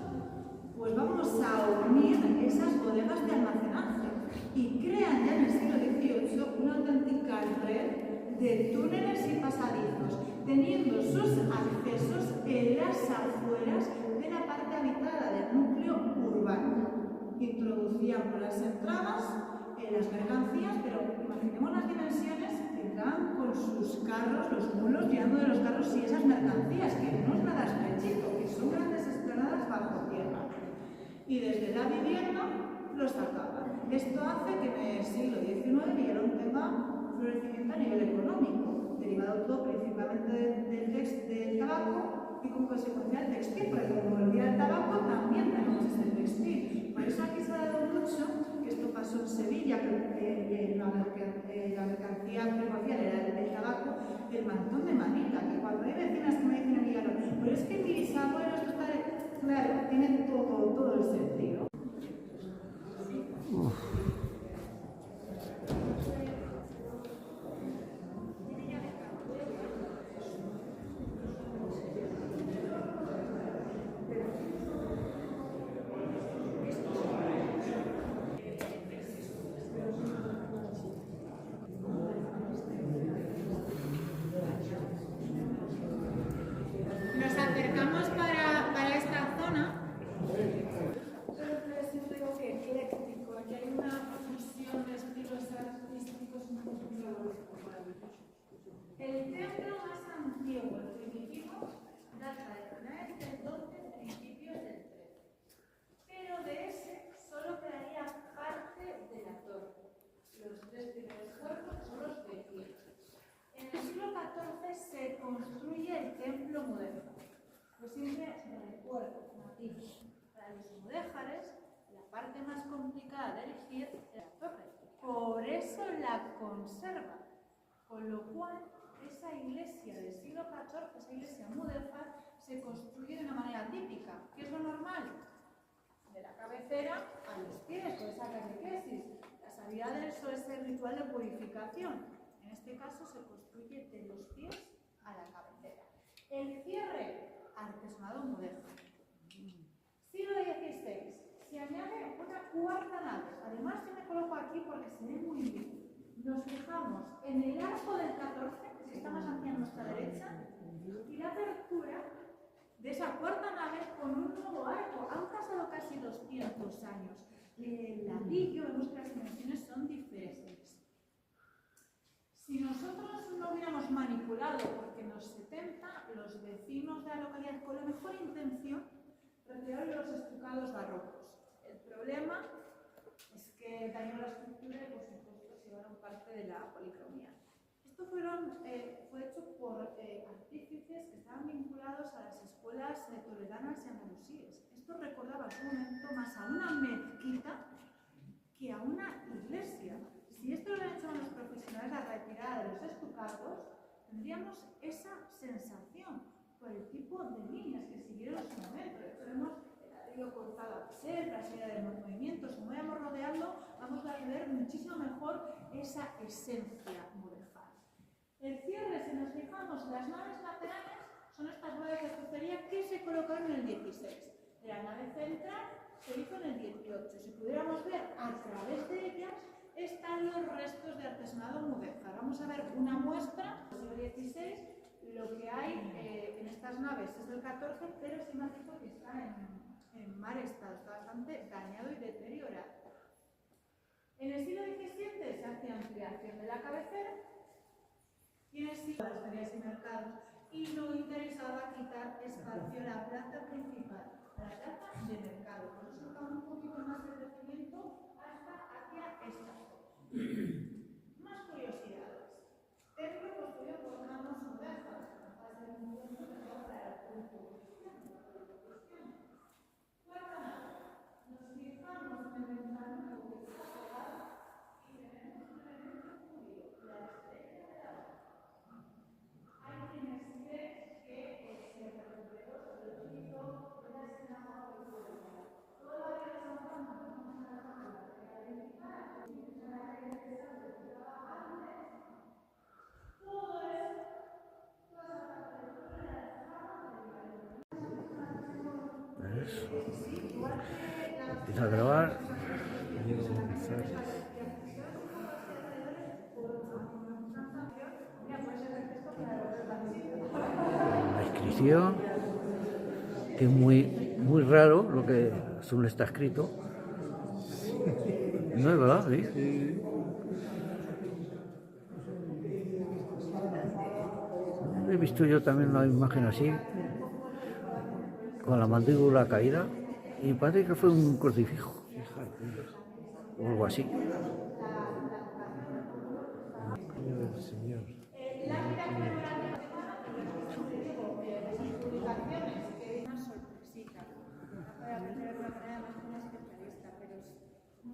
[SPEAKER 3] Pues vamos a unir esas bodegas de almacenaje y crean ya en el siglo XVIII una auténtica red de túneles y pasadizos, teniendo sus accesos en las afueras de la parte habitada del núcleo urbano. Introducían por las entradas las mercancías, pero imaginemos las dimensiones que entraban con sus carros, los mulos tirando de los carros y esas mercancías, que no es nada estrechito, que son grandes esplanadas bajo tierra. Y desde la vivienda los sacaban. Esto hace que en el siglo XIX Vialón tenga florecimiento a nivel económico, derivado todo principalmente del tabaco y como consecuencia del textil, porque como volvía el tabaco también tenemos el textil. Por eso aquí se ha dado mucho, que esto pasó en Sevilla, que la mercancía primordial era el tabaco, el mantón de Manila, que cuando hay vecinas que me dicen a Vialón, pero es que mis abuelos, tus padres, claro, tienen todo el sentido. Nos acercamos para esta zona. Siempre digo que ecléctico, aquí hay una fusión de estilos artísticos muy maravillosos. El templo más antiguo, el primitivo, data de finales del 12, principios del 13. Pero de ese solo quedaría parte de la torre. Los 3 primeros cuerpos son los de pie. En el siglo XIV se construye el templo mudéjar. Pues siempre recuerdo, matiz, para los mudéjares, la parte más complicada de elegir es la torre. Por eso la conserva. Con lo cual, esa iglesia del siglo XIV, esa iglesia mudéjar, se construye de una manera típica. ¿Qué es lo normal? De la cabecera a los pies, por esa catequesis. La salida del sol es el ritual de purificación. En este caso se construye de los pies a la cabecera. El cierre, artesonado mudéjar. Siglo XVI, se añade una cuarta nave. Además, yo me coloco aquí porque se ve muy bien. Nos fijamos en el arco del 14, que está más hacia nuestra derecha, y la apertura de esa cuarta nave con un nuevo arco. Han pasado casi 200 años. El ladrillo, vemos que las dimensiones son diferentes. Si nosotros no hubiéramos manipulado, porque en los 70 los vecinos de la localidad con la mejor intención retiraron los estucados barrocos. El problema es que dañó la estructura y por supuesto se llevaron parte de la policromía. Esto fue hecho por artífices que estaban vinculados a las escuelas toledanas y andalusíes. Esto recordaba en su momento más a una mezquita que a una iglesia. Si esto lo han hecho los profesionales a retirada de los estucados, tendríamos esa sensación por el tipo de líneas que siguieron en su momento. Tenemos el ladrillo cortado a ser, la serie de movimientos, como vayamos rodeando, vamos a ver muchísimo mejor esa esencia mudéjar. El cierre, si nos fijamos, las naves laterales son estas ruedas de crucería que se colocaron en el 16. De la nave central se hizo en el 18. Si pudiéramos ver a través de ellas, están los restos de artesonado mudéjar. Vamos a ver una muestra del siglo XVI. Lo que hay en estas naves es del 14, pero sí me ha dicho que está en mal estado, está bastante dañado y deteriorado. En el siglo XVII se hace ampliación de la cabecera y en el siglo de las ferias y mercados, y no interesaba quitar espacio a la plaza principal, a la plaza de mercado. Por eso tocaba un poquito más de crecimiento hasta hacia esta zona. Más curiosidades. Templo construido por manos mudéjares. Va a ser un buen ejemplo para la construcción. Cuarta nave. Nos fijamos en el ventanal
[SPEAKER 2] Empieza a grabar. La inscripción, que es muy raro lo que Zoom está escrito. No es verdad, ¿sí? He visto yo también una imagen así, con la mandíbula caída, y parece que fue un crucifijo, o algo así.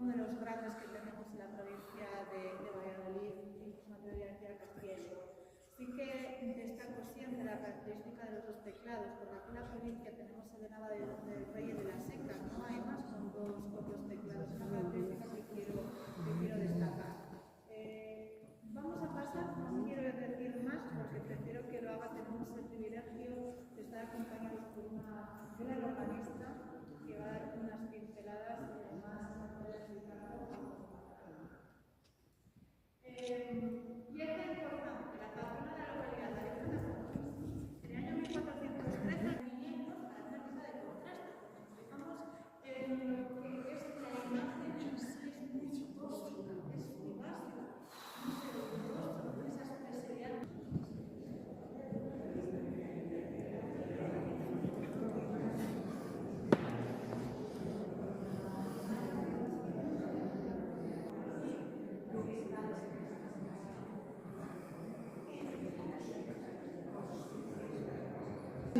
[SPEAKER 3] Uno de los grandes que tenemos en la provincia de Valladolid, incluso en la provincia de Castilla y León. Sí que destaco siempre la característica de los dos teclados, porque aquí en la provincia tenemos el de Nava del Rey y de la Seca, no hay más con dos teclados, es una característica que quiero destacar. Vamos a pasar, no quiero decir más porque prefiero que lo haga, tenemos el privilegio de estar acompañados por una gran organista que va a dar unas pinceladas más. Y es importante, la patrona de la localidad de Alejandra, en el año 1413, movimientos para hacer misa de contraste. Fijamos en lo que es la imagen en sí, es muy básica, es muy básica, esas necesidades.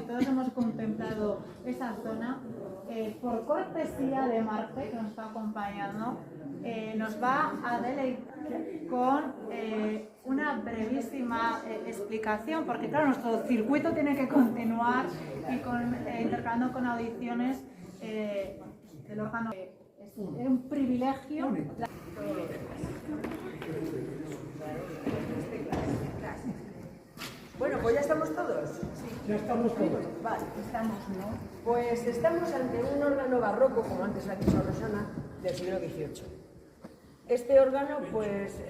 [SPEAKER 3] Todos hemos contemplado esa zona. Por cortesía de Marte, que nos está acompañando, nos va a deleitar con una brevísima explicación, porque claro, nuestro circuito tiene que continuar y intercalando con audiciones del órgano. Es un privilegio.
[SPEAKER 8] Bueno, pues ya estamos todos.
[SPEAKER 6] Sí. Ya estamos todos.
[SPEAKER 8] Vale, estamos, ¿no? Pues estamos ante un órgano barroco, como antes ha dicho Rosana, del siglo XVIII. Este órgano, pues,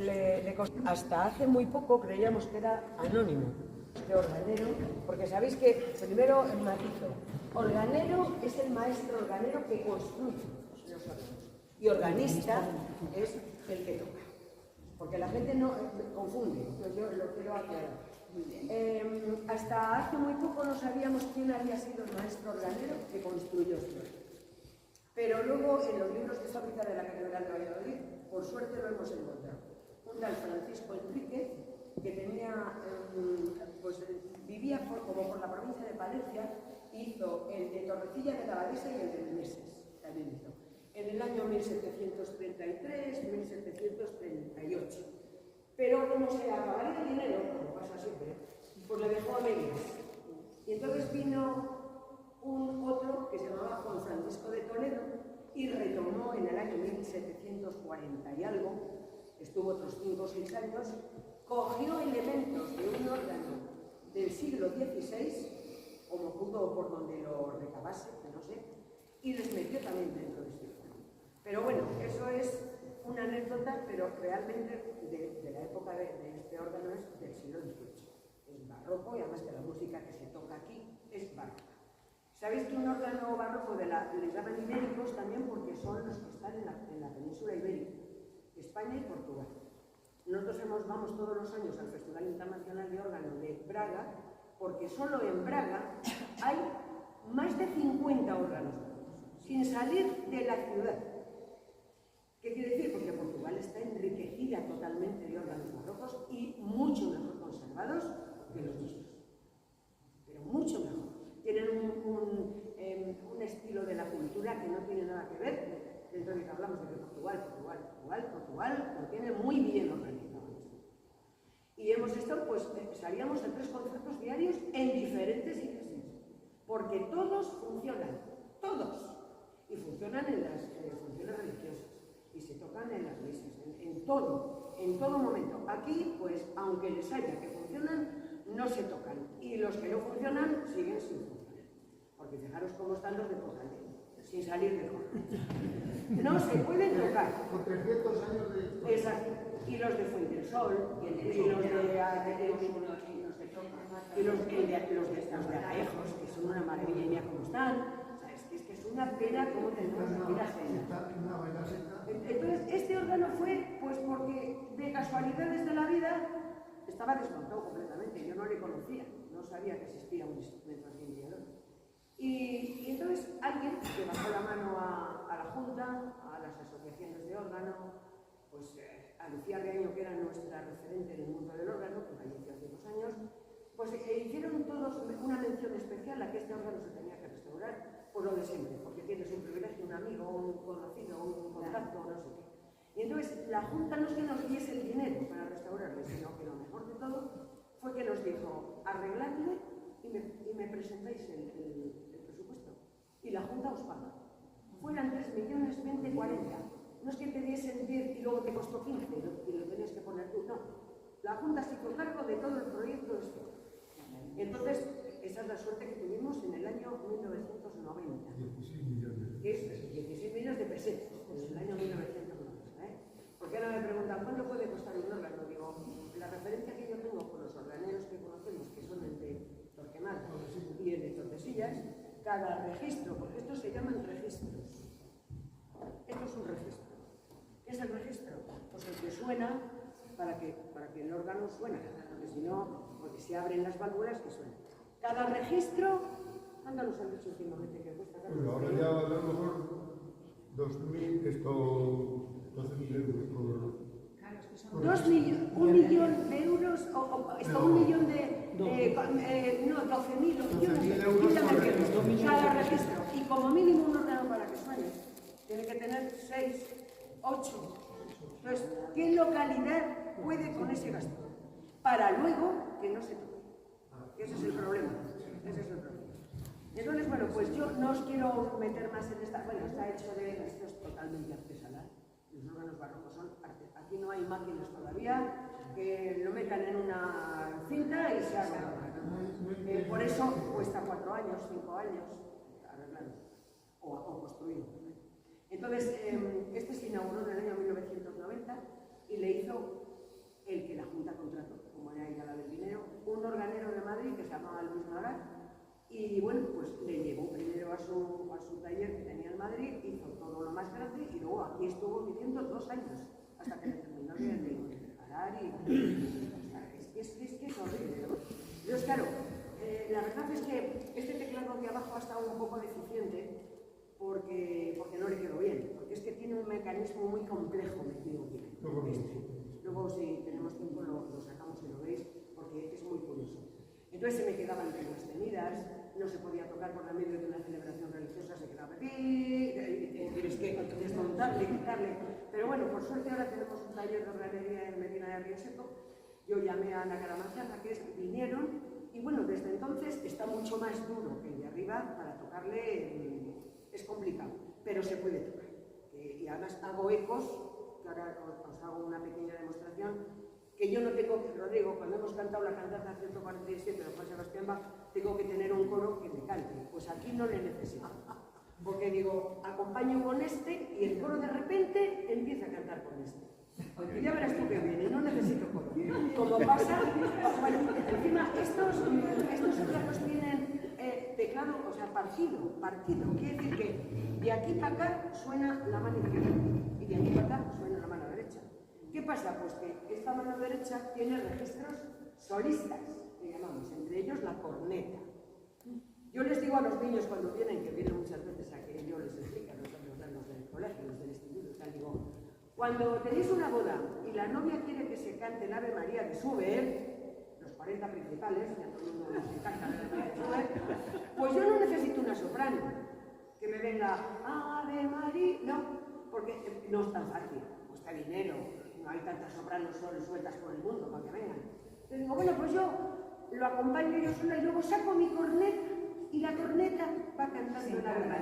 [SPEAKER 8] hasta hace muy poco creíamos que era anónimo, este organero, porque sabéis que, primero, el matizo, organero es el maestro organero que construye los órganos, y organista es el que toca, porque la gente no confunde, entonces yo lo quiero aclarar. Hasta hace muy poco no sabíamos quién había sido el maestro organero que construyó esto. Pero luego en los libros de fábrica de la Catedral de Valladolid, por suerte lo hemos encontrado. Un tal Francisco Enríquez, que tenía, vivía como por la provincia de Palencia, hizo el de Torrecilla de la Abadesa y el de Meneses, también hizo. En el año 1733-1738. Pero como se acabaría el dinero, como pasa siempre, pues le dejó a medias. Y entonces vino otro que se llamaba Juan Francisco de Toledo y retomó en el año 1740 y algo, estuvo otros 5 o 6 años, cogió elementos de un órgano del siglo XVI, como pudo por donde lo recabase, que no sé, y les metió también dentro de este órgano. Pero bueno, eso es una anécdota, pero realmente de la época de este órgano es del siglo XVIII. Es barroco y además que la música que se toca aquí es barroca. ¿Sabéis que un órgano barroco les llaman ibéricos también porque son los que están en la península ibérica, España y Portugal? Nosotros vamos todos los años al Festival Internacional de Órgano de Braga porque solo en Braga hay más de 50 órganos sin salir de la ciudad. ¿Qué quiere decir? Porque Portugal está enriquecida totalmente de órganos barrocos y mucho mejor conservados que los nuestros. Pero mucho mejor. Tienen un estilo de la cultura que no tiene nada que ver. Dentro de que hablamos de que Portugal lo tiene muy bien organizado. Y hemos estado, pues, salíamos en 3 conciertos diarios en diferentes iglesias. Porque todos funcionan, todos. Y funcionan en las funciones religiosas. Y se tocan en las misas, en todo momento. Aquí, pues, aunque les haya que funcionan, no se tocan. Y los que no funcionan, siguen sin funcionar. Porque fijaros cómo están los de Portugal. sin salir de coro. No se pueden tocar.
[SPEAKER 9] Con 300 años de historia.
[SPEAKER 8] Exacto. Y los de Fuentesol, y los de Arejos, que son una maravilla, y mira cómo están. O sea, es que es una pena cómo tenemos que ir a cenar. Entonces, este órgano fue, pues porque de casualidades de la vida estaba desmontado completamente. Yo no le conocía, no sabía que existía un instrumento así en Villalón. Y entonces alguien que bajó la mano a la Junta, a las asociaciones de órgano, pues a Lucía Reaño, que era nuestra referente en el mundo del órgano, que falleció hace 2 años, pues hicieron todos una mención especial a que este órgano se tenía que restaurar por lo de siempre, porque tienes un privilegio, un amigo, un conocido, un contacto, no sé qué. Y entonces la Junta no es que nos diese el dinero para restaurarle, sino que lo mejor de todo fue que nos dijo, arregladle y me presentáis el presupuesto. Y la Junta os paga. Fueran 3 millones, 20, 40. No es que te diesen 10 y luego te costó 15 y lo tenías que poner tú, no. La Junta se hizo cargo de todo el proyecto este. Entonces, esa es la suerte que tuvimos en el año 1990.
[SPEAKER 9] 16 millones.
[SPEAKER 8] Que es 16 millones de pesetas en el año 1990. Porque ahora me preguntan, ¿cuánto puede costar un órgano? Digo, la referencia que yo tengo con los organeros que conocemos, que son el de Torquemada y el de Tordesillas, cada registro, porque estos se llaman registros. Esto es un registro. ¿Qué es el registro? Pues el que suena para que el órgano suene, porque si no, porque se abren las válvulas que suenan. Cada registro, ¿cuánto nos han dicho últimamente que cuesta?
[SPEAKER 9] Pues ahora ya a lo mejor 2.000, 12.000 euros por...
[SPEAKER 8] 2 millones, 1 millón de euros, o 1 millón de... no, 12.000 euros cada registro. Y como mínimo un órgano para que suene, tiene que tener 6, 8. Entonces, ¿qué localidad puede con ese gasto? Para luego que no se toque. Ese es el problema. Ese es el problema. Entonces, bueno, pues yo no os quiero meter más en esta... Bueno, está hecho de... Esto es totalmente artesanal. Los órganos barrocos son artesanales. Aquí no hay máquinas todavía que lo metan en una cinta y se haga. Por eso cuesta 4 años, 5 años arreglarlo o construirlo. Entonces, este se inauguró en el año 1990 y le hizo el que la Junta contrató, como era ella la del dinero, un organero de Madrid que se llamaba Luis Marat. Y bueno, pues le llevó primero a su taller que tenía en Madrid, hizo todo lo más grande y luego aquí estuvo viviendo 2 años hasta que le terminó de preparar es que es horrible, ¿no? Entonces, claro, la verdad es que este teclado de abajo ha estado un poco deficiente porque no le quedó bien, porque es que tiene un mecanismo muy complejo metido aquí. Luego, si tenemos tiempo, lo sacamos y lo veis, porque es muy curioso. Entonces se me quedaban teclas tenidas, no se podía tocar por la medio de una celebración religiosa, se quedaba y tienes que desmontarle, quitarle. Pero bueno, por suerte ahora tenemos un taller de organería en Medina de Río Seco. Yo llamé a Ana Caramanchaza, que vinieron, y bueno, desde entonces está mucho más duro que el de arriba, para tocarle es complicado, pero se puede tocar. Y además hago ecos, que ahora os hago una pequeña demostración, que yo no tengo, Rodrigo, cuando hemos cantado la cantata 147 de Juan Sebastián Bach, tengo que tener un coro que me cante. Pues aquí no le necesito. Porque digo, acompaño con este y el coro de repente empieza a cantar con este. Porque ya verás tú que viene, no necesito coro. Como pasa, bueno, encima estos teclados tienen teclado, o sea, partido. Quiere decir que de aquí para acá suena la mano izquierda y de aquí para acá suena la mano derecha. ¿Qué pasa? Pues que esta mano derecha tiene registros solistas, que llamamos, entre ellos la corneta. Yo les digo a los niños cuando vienen, que vienen muchas veces a que yo les explique, a los del colegio, los del instituto, tal, digo, cuando tenéis una boda y la novia quiere que se cante el Ave María de Schubert, los 40 principales, ya todo el mundo nos encanta el Ave María de Schubert, pues yo no necesito una soprano que me venga Ave María, no, porque no es tan fácil, cuesta dinero. No hay tantas sopranos sueltas por el mundo para que vengan. Entonces digo, bueno, pues yo lo acompaño yo sola y luego saco mi corneta y la corneta va cantando la verdad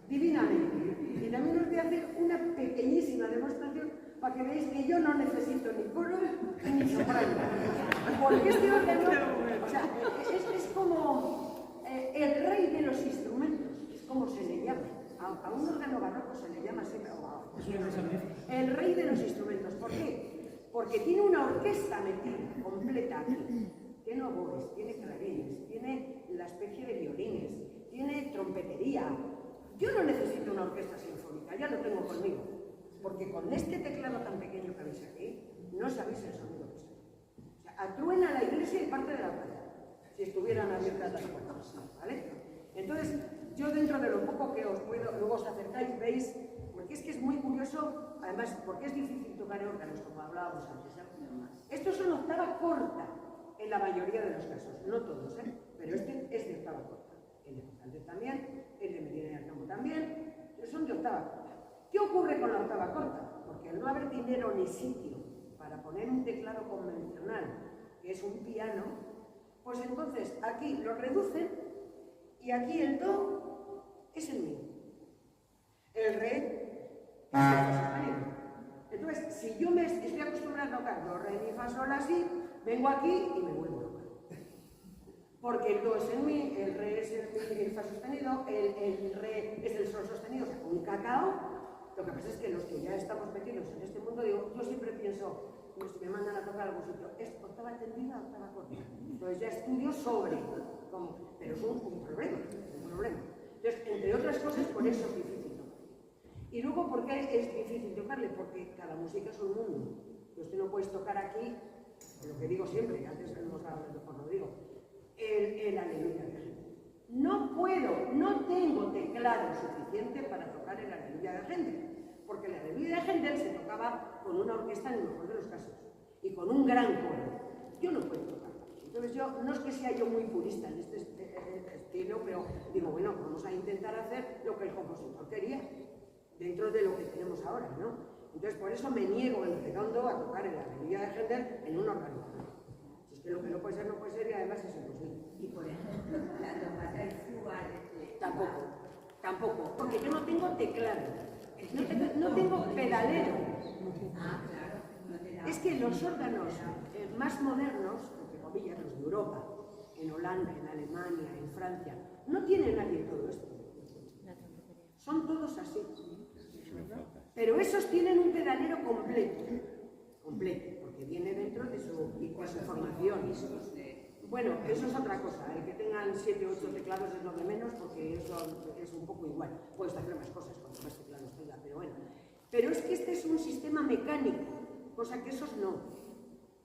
[SPEAKER 8] divinamente. Y también os voy a hacer una pequeñísima demostración para que veáis que yo no necesito ni coro ni soprano. Porque este órgano, o sea, es como el rey de los instrumentos, es como se le llama. A un órgano barroco se le llama así, el rey de los instrumentos. ¿Por qué? Porque tiene una orquesta metida, completa aquí. Tiene oboes, tiene clarines, tiene la especie de violines, tiene trompetería. Yo no necesito una orquesta sinfónica, ya lo tengo conmigo. Porque con este teclado tan pequeño que veis aquí, no sabéis el sonido que sale. O sea, atruena la iglesia y parte de la playa, si estuvieran abiertas las puertas, ¿vale? Entonces, yo dentro de lo poco que os puedo, luego os acercáis, veis, porque es que es muy curioso, además, porque es difícil tocar órganos, como hablábamos antes. Estos son octava corta, en la mayoría de los casos, no todos, pero este es de octava corta. El de Fontanet también, el de Medina del Campo también, son de octava corta. ¿Qué ocurre con la octava corta? Porque al no haber dinero ni sitio para poner un teclado convencional, que es un piano, pues entonces aquí lo reducen y aquí el do es el mío. El re es el fa sostenido. Entonces, si yo me estoy acostumbrado a tocar do, re, mi, fa, sol, así, vengo aquí y me vuelvo loca. Porque el do es el mi, el re es el fa sostenido, el re es el sol sostenido, o sea, un cacao. Lo que pasa es que los que ya estamos metidos en este mundo, digo, yo siempre pienso, pues si me mandan a tocar algún sitio, ¿es octava tendida o octava corta? Entonces ya estudio sobre, pero es un problema, Entonces, entre otras cosas, por eso es difícil tocar. Y luego, ¿por qué es difícil tocarle? Porque cada música es un mundo. Entonces, tú no puedes tocar aquí, lo que digo siempre, antes hemos hablado de por Rodrigo, el aleluya de Händel. No puedo, no tengo teclado suficiente para tocar el aleluya de Händel, porque el aleluya de Händel se tocaba con una orquesta en el mejor de los casos, y con un gran coro. Yo no puedo tocar. Entonces yo, no es que sea yo muy purista en este estilo, pero digo, bueno, vamos a intentar hacer lo que el compositor quería, dentro de lo que tenemos ahora, ¿no? Entonces por eso me niego en redondo a tocar el aleluya de Händel en un órgano. Si es que lo que no puede ser, no puede ser, y además es imposible.
[SPEAKER 10] Y por ejemplo, la tocata y fuga
[SPEAKER 8] Tampoco, porque yo no tengo teclado, no tengo pedalero.
[SPEAKER 10] Ah, claro. No
[SPEAKER 8] es que los órganos más modernos, entre comillas, los de Europa, en Holanda, en Alemania, en Francia, no tienen nadie todo esto. Son todos así. Pero esos tienen un pedalero completo, porque viene dentro de su formación. Bueno, eso es otra cosa, el que tengan 7 o 8 teclados es lo de menos, porque eso es un poco igual. Puedes hacer más cosas cuanto más teclados tenga, pero bueno. Pero es que este es un sistema mecánico, cosa que esos no.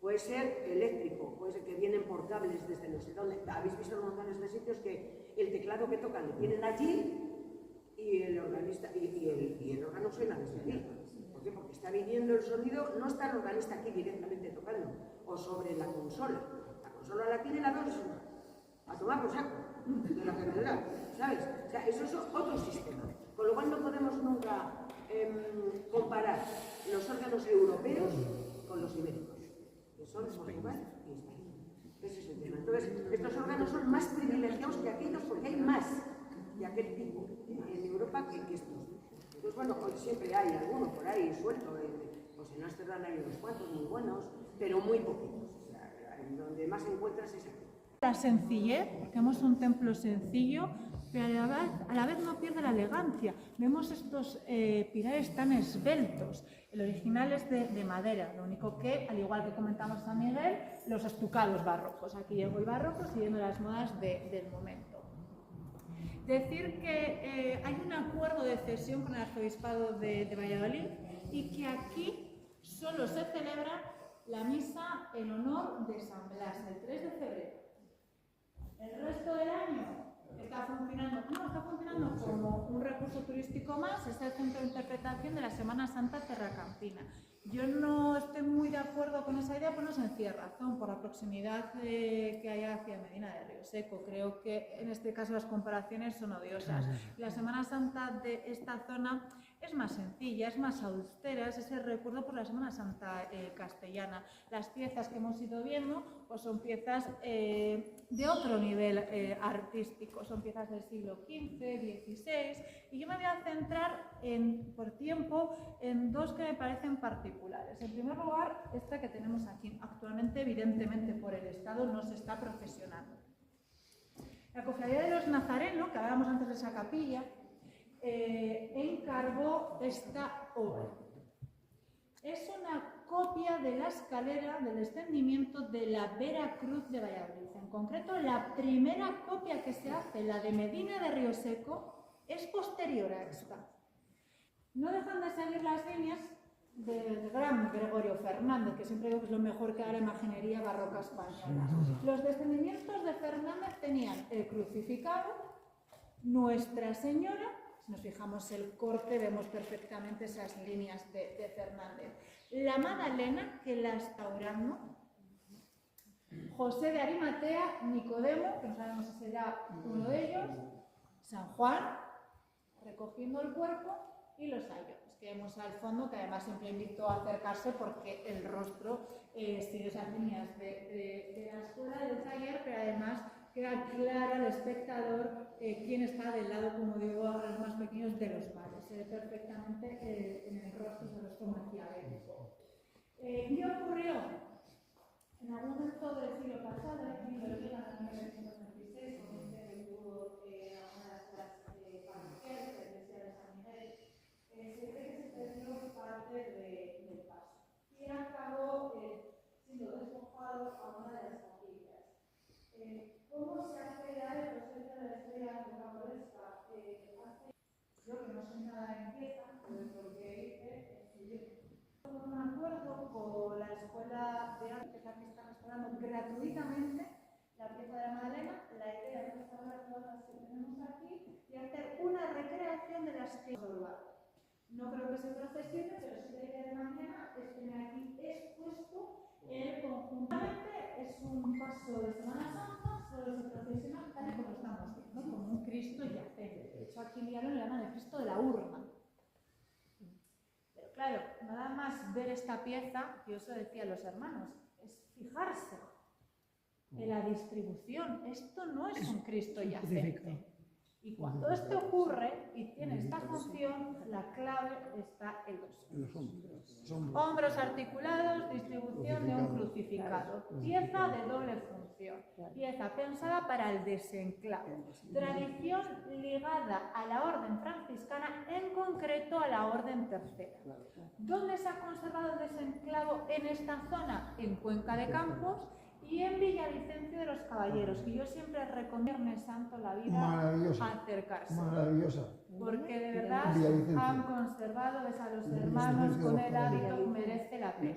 [SPEAKER 8] Puede ser eléctrico, puede ser que vienen por cables desde no sé dónde. Habéis visto en montones de sitios que el teclado que tocan le tienen allí y el organista y el órgano suena desde allí. ¿Por qué? Porque está viniendo el sonido, no está el organista aquí directamente tocando, o sobre la consola. Solo la tiene la dos, a tomar por saco, de la catedral, ¿sabes? O sea, eso es otro sistema. Con lo cual no podemos nunca comparar los órganos europeos con los ibéricos, que son Portugal y España. Ese es el tema. Entonces, estos órganos son más privilegiados que aquellos porque hay más de aquel tipo en Europa que estos. Entonces, bueno, siempre hay alguno por ahí suelto, pues en Ámsterdam hay unos cuantos muy buenos, pero muy poquitos. Donde más encuentras es aquí.
[SPEAKER 3] La sencillez, porque vemos un templo sencillo, pero a la vez no pierde la elegancia. Vemos estos pilares tan esbeltos. El original es de madera, lo único que, al igual que comentamos San Miguel, los estucados barrocos. Aquí llegó el barroco siguiendo las modas del momento. Decir que hay un acuerdo de cesión con el arzobispado de Valladolid y que aquí solo se celebra la misa en honor de San Blas, el 3 de febrero. El resto del año está funcionando como un recurso turístico más, es el centro de interpretación de la Semana Santa Terracampina. Yo no estoy muy de acuerdo con esa idea por una sencilla razón, por la proximidad que hay hacia Medina de Río Seco. Creo que en este caso las comparaciones son odiosas. La Semana Santa de esta zona es más sencilla, es más austera, es ese recuerdo por la Semana Santa castellana. Las piezas que hemos ido viendo pues son piezas de otro nivel artístico, son piezas del siglo XV, XVI, y yo me voy a centrar por tiempo en dos que me parecen particulares. En primer lugar, esta que tenemos aquí, actualmente evidentemente por el Estado no se está profesionando. La Cofradía de los Nazarenos, que hablábamos antes de esa capilla, encargó esta obra. Es una copia de la escalera del descendimiento de la Vera Cruz de Valladolid. En concreto, la primera copia que se hace, la de Medina de Río Seco, es posterior a esta. No dejan de seguir las líneas del gran Gregorio Fernández, que siempre digo que es lo mejor que da la imaginería barroca española. Los descendimientos de Fernández tenían el crucificado, Nuestra Señora. Si nos fijamos el corte, vemos perfectamente esas líneas de Fernández. La Magdalena, que la está orando, José de Arimatea, Nicodemo, que no sabemos si será uno de ellos, San Juan, recogiendo el cuerpo, y los ayos, que vemos al fondo, que además siempre invito a acercarse porque el rostro sigue esas líneas de la escuela, del taller, pero además queda clara al espectador quién está del lado, como digo, a los más pequeños de los padres. Se ve perfectamente en el rostro maquiavélico. ¿Qué ocurrió? En algún momento del siglo pasado, en 1926, con hubo algunas de las parroquiales de la iglesia de San Miguel, se cree que se perdió parte del paso y acabó siendo despojado a una de las capillas. ¿Cómo se hace ya el proceso de la historia rocambolesca? Yo que no soy nada en pieza, porque hice, un acuerdo con la Escuela de Arte, que están restaurando gratuitamente la pieza de la Magdalena. La idea es restaurar todas las que tenemos aquí y hacer una recreación de las que no creo que se procesione, pero sí la idea de mañana es tener aquí expuesto el conjuntamente. Es un paso de Semana Santa, solo se procesiona tal y como estamos viendo, como un Cristo yacente. De hecho, aquí Vialón le llama el Cristo de la urna. Pero claro, nada más ver esta pieza, yo os lo decía a los hermanos, es fijarse en la distribución. Esto no es un Cristo yacente. Y cuando esto ocurre y tiene esta función, la clave está en los hombros. Hombros articulados, distribución de un crucificado. Pieza de doble función. Pieza pensada para el desenclave. Tradición ligada a la orden franciscana, en concreto a la orden tercera. ¿Dónde se ha conservado el desenclavo en esta zona? En Cuenca de Campos y en Villavicencio de los Caballeros, que yo siempre recomiendo en Santo la vida acercarse.
[SPEAKER 6] Maravillosa.
[SPEAKER 3] Porque de verdad han conservado, ves a los hermanos con el hábito, merece la pena.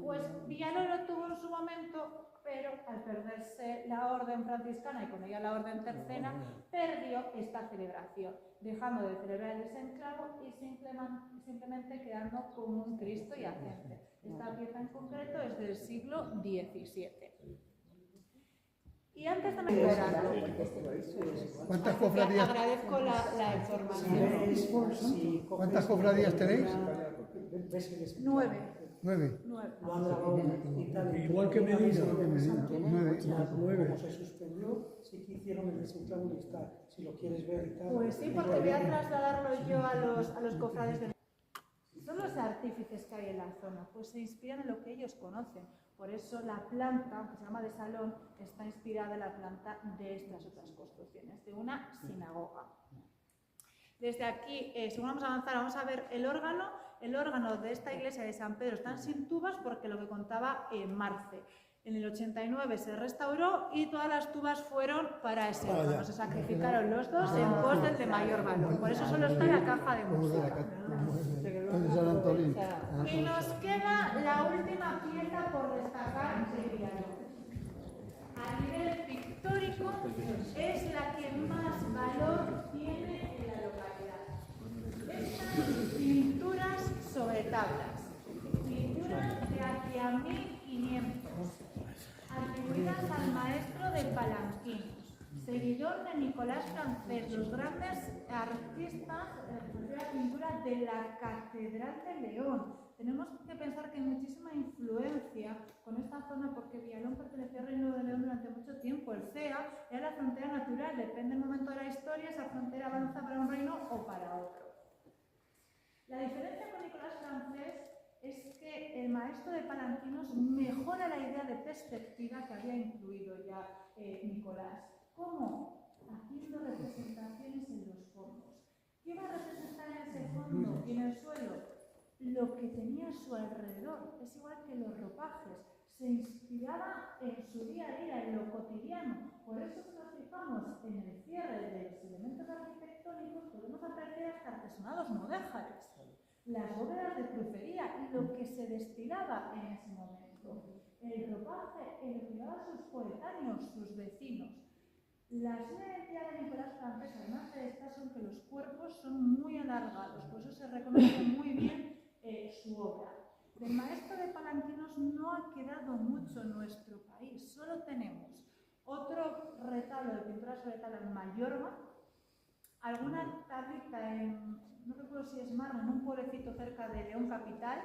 [SPEAKER 3] Pues Vialón lo tuvo en su momento, pero al perderse la orden franciscana y con ella la orden tercera, perdió esta celebración, dejando de celebrar el desenclavo y simplemente quedando como un Cristo yacente. Esta pieza en concreto es del siglo XVII. Y antes de recuperarlo,
[SPEAKER 6] ¿cuántas cofradías?
[SPEAKER 3] Agradezco la información.
[SPEAKER 6] ¿Cuántas cofradías tenéis?
[SPEAKER 3] 9.
[SPEAKER 6] 9.
[SPEAKER 11] Lo han grabado en Italia.
[SPEAKER 6] Igual que Medina.
[SPEAKER 11] 9. Como se suspendió, sí que hicieron el desenclavo y está. Si lo quieres ver y tal.
[SPEAKER 3] Pues sí, porque voy a trasladarlo yo a los cofrades de... Son los artífices que hay en la zona, pues se inspiran en lo que ellos conocen. Por eso la planta, aunque se llama de salón, está inspirada en la planta de estas otras construcciones, de una sinagoga. Desde aquí, según vamos a avanzar, vamos a ver el órgano. El órgano de esta iglesia de San Pedro está sin tubas porque lo que contaba Marce. En el 89 se restauró y todas las tubas fueron para ese órgano. Se sacrificaron los dos en pos del de mayor valor. Por eso solo está la caja de música. Y nos queda la última pieza por destacar de Vialón. A nivel pictórico es la que más valor tiene en la localidad. Estas pinturas sobre tablas, pinturas de hacia 1500, atribuidas al maestro de Palanquinos, seguidor de Nicolás Francés, los grandes artistas de la pintura de la Catedral de León. Tenemos que pensar que hay muchísima influencia con esta zona porque Vialón perteneció al Reino de León durante mucho tiempo. El CEA era la frontera natural, depende del momento de la historia, esa frontera avanza para un reino o para otro. La diferencia con Nicolás Francés es que el maestro de Palanquinos mejora la idea de perspectiva que había incluido ya Nicolás. ¿Cómo? Haciendo representaciones en los fondos. ¿Qué va a representar en ese fondo y en el suelo? Lo que tenía a su alrededor. Es igual que los ropajes. Se inspiraba en su día a día, en lo cotidiano. Por eso, si nos fijamos en el cierre de los elementos arquitectónicos, podemos apreciar hasta artesonados mudéjares, las bóvedas de crucería y lo que se destilaba en ese momento. El ropaje eliminaba a sus coetáneos, sus vecinos. La identidad de Nicolás Francés, además de estas, son que los cuerpos son muy alargados, por eso se reconoce muy bien su obra. Del maestro de Palanquinos no ha quedado mucho en nuestro país, solo tenemos otro retablo de pintura sobre tabla en Mayorga, alguna tablita en, no recuerdo si es mármol, en un pueblecito cerca de León capital.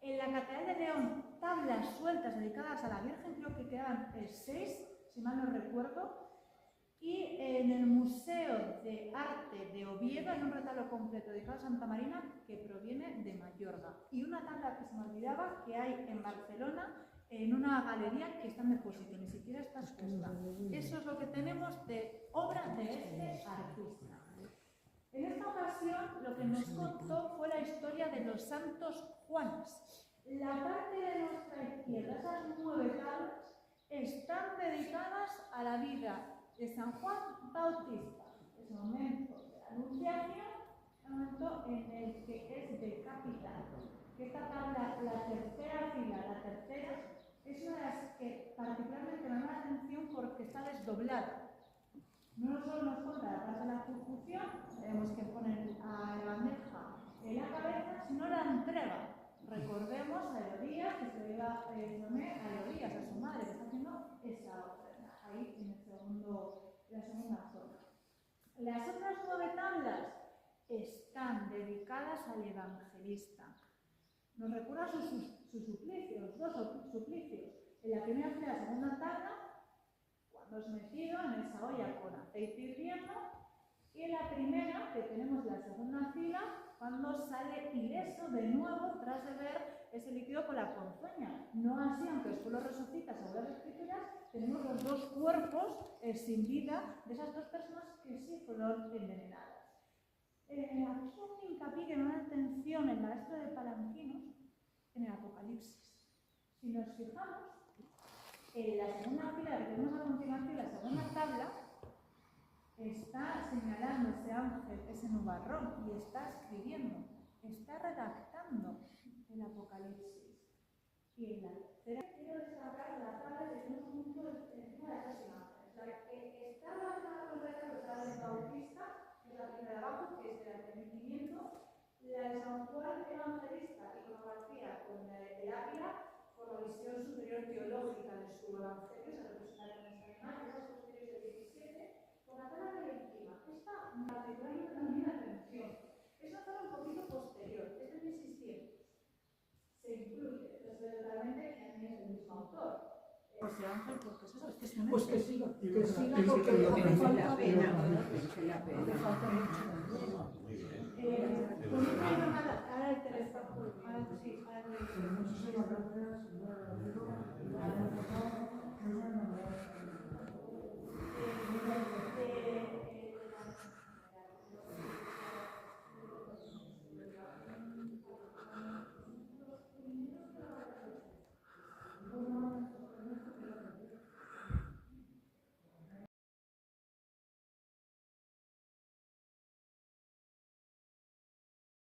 [SPEAKER 3] En la Catedral de León, tablas sueltas dedicadas a la Virgen, creo que quedan 6, si mal no recuerdo. Y en el Museo de Arte de Oviedo hay un retablo completo dedicado a Santa Marina que proviene de Mayorga. Y una tabla que se me olvidaba que hay en Barcelona en una galería que está en depósito, ni siquiera está expuesta. Eso es lo que tenemos de obra de este artista. En esta ocasión lo que nos contó fue la historia de los santos Juanes. La parte de nuestra izquierda, esas 9 tablas, están dedicadas a la vida de San Juan Bautista, ese momento de la Anunciación, el momento en el que es decapitado. Esta tabla, la tercera fila, la tercera, es una de las que particularmente me llama la atención porque está desdoblada. No solo nos cuenta la parte de la ejecución, tenemos que poner a la bandeja en la cabeza, sino la entrega. Recordemos a Herodías, que se le iba a Herodías, a su madre, que está haciendo esa ofrenda, ahí en la segunda zona. Las otras 9 tablas están dedicadas al evangelista. Nos recuerda sus suplicios, 2 suplicios. En la primera fila, la segunda tabla, cuando es metido en esa olla con aceite hirviendo, y en la primera, que tenemos la segunda fila, cuando sale ileso de nuevo tras de ver ese líquido con la ponzoña. No así, aunque después lo resucita según las escrituras, tenemos los 2 cuerpos sin vida de esas 2 personas que sí fueron envenenadas. Aquí un hincapié que me da atención el maestro de Palanquinos en el Apocalipsis. Si nos fijamos, en la segunda fila que tenemos a continuación, la segunda tabla, está señalando ese ángel, ese nubarrón, y está escribiendo, está redactando el Apocalipsis. Y en la tercera quiero destacar la tabla que tenemos junto encima de esas imágenes. La que está relacionada con la tabla de Bautista, que es la primera de abajo, que es del arrepentimiento, la de San Juan Evangelista, iconografía con el águila, por la visión superior teológica de su evangelio, se representa en esa imagen, esas posteriores del 17, con la tabla de encima. Esta particularmente también atención. Es una tabla un poquito posterior, es del 1600. Se incluye, pero realmente también es el mismo autor. José Ángel, porque es eso, es que se me...
[SPEAKER 11] Pues que siga porque
[SPEAKER 10] merece la pena.
[SPEAKER 3] Hace falta mucho. Ahora el teléfono. Ahora sí, ahora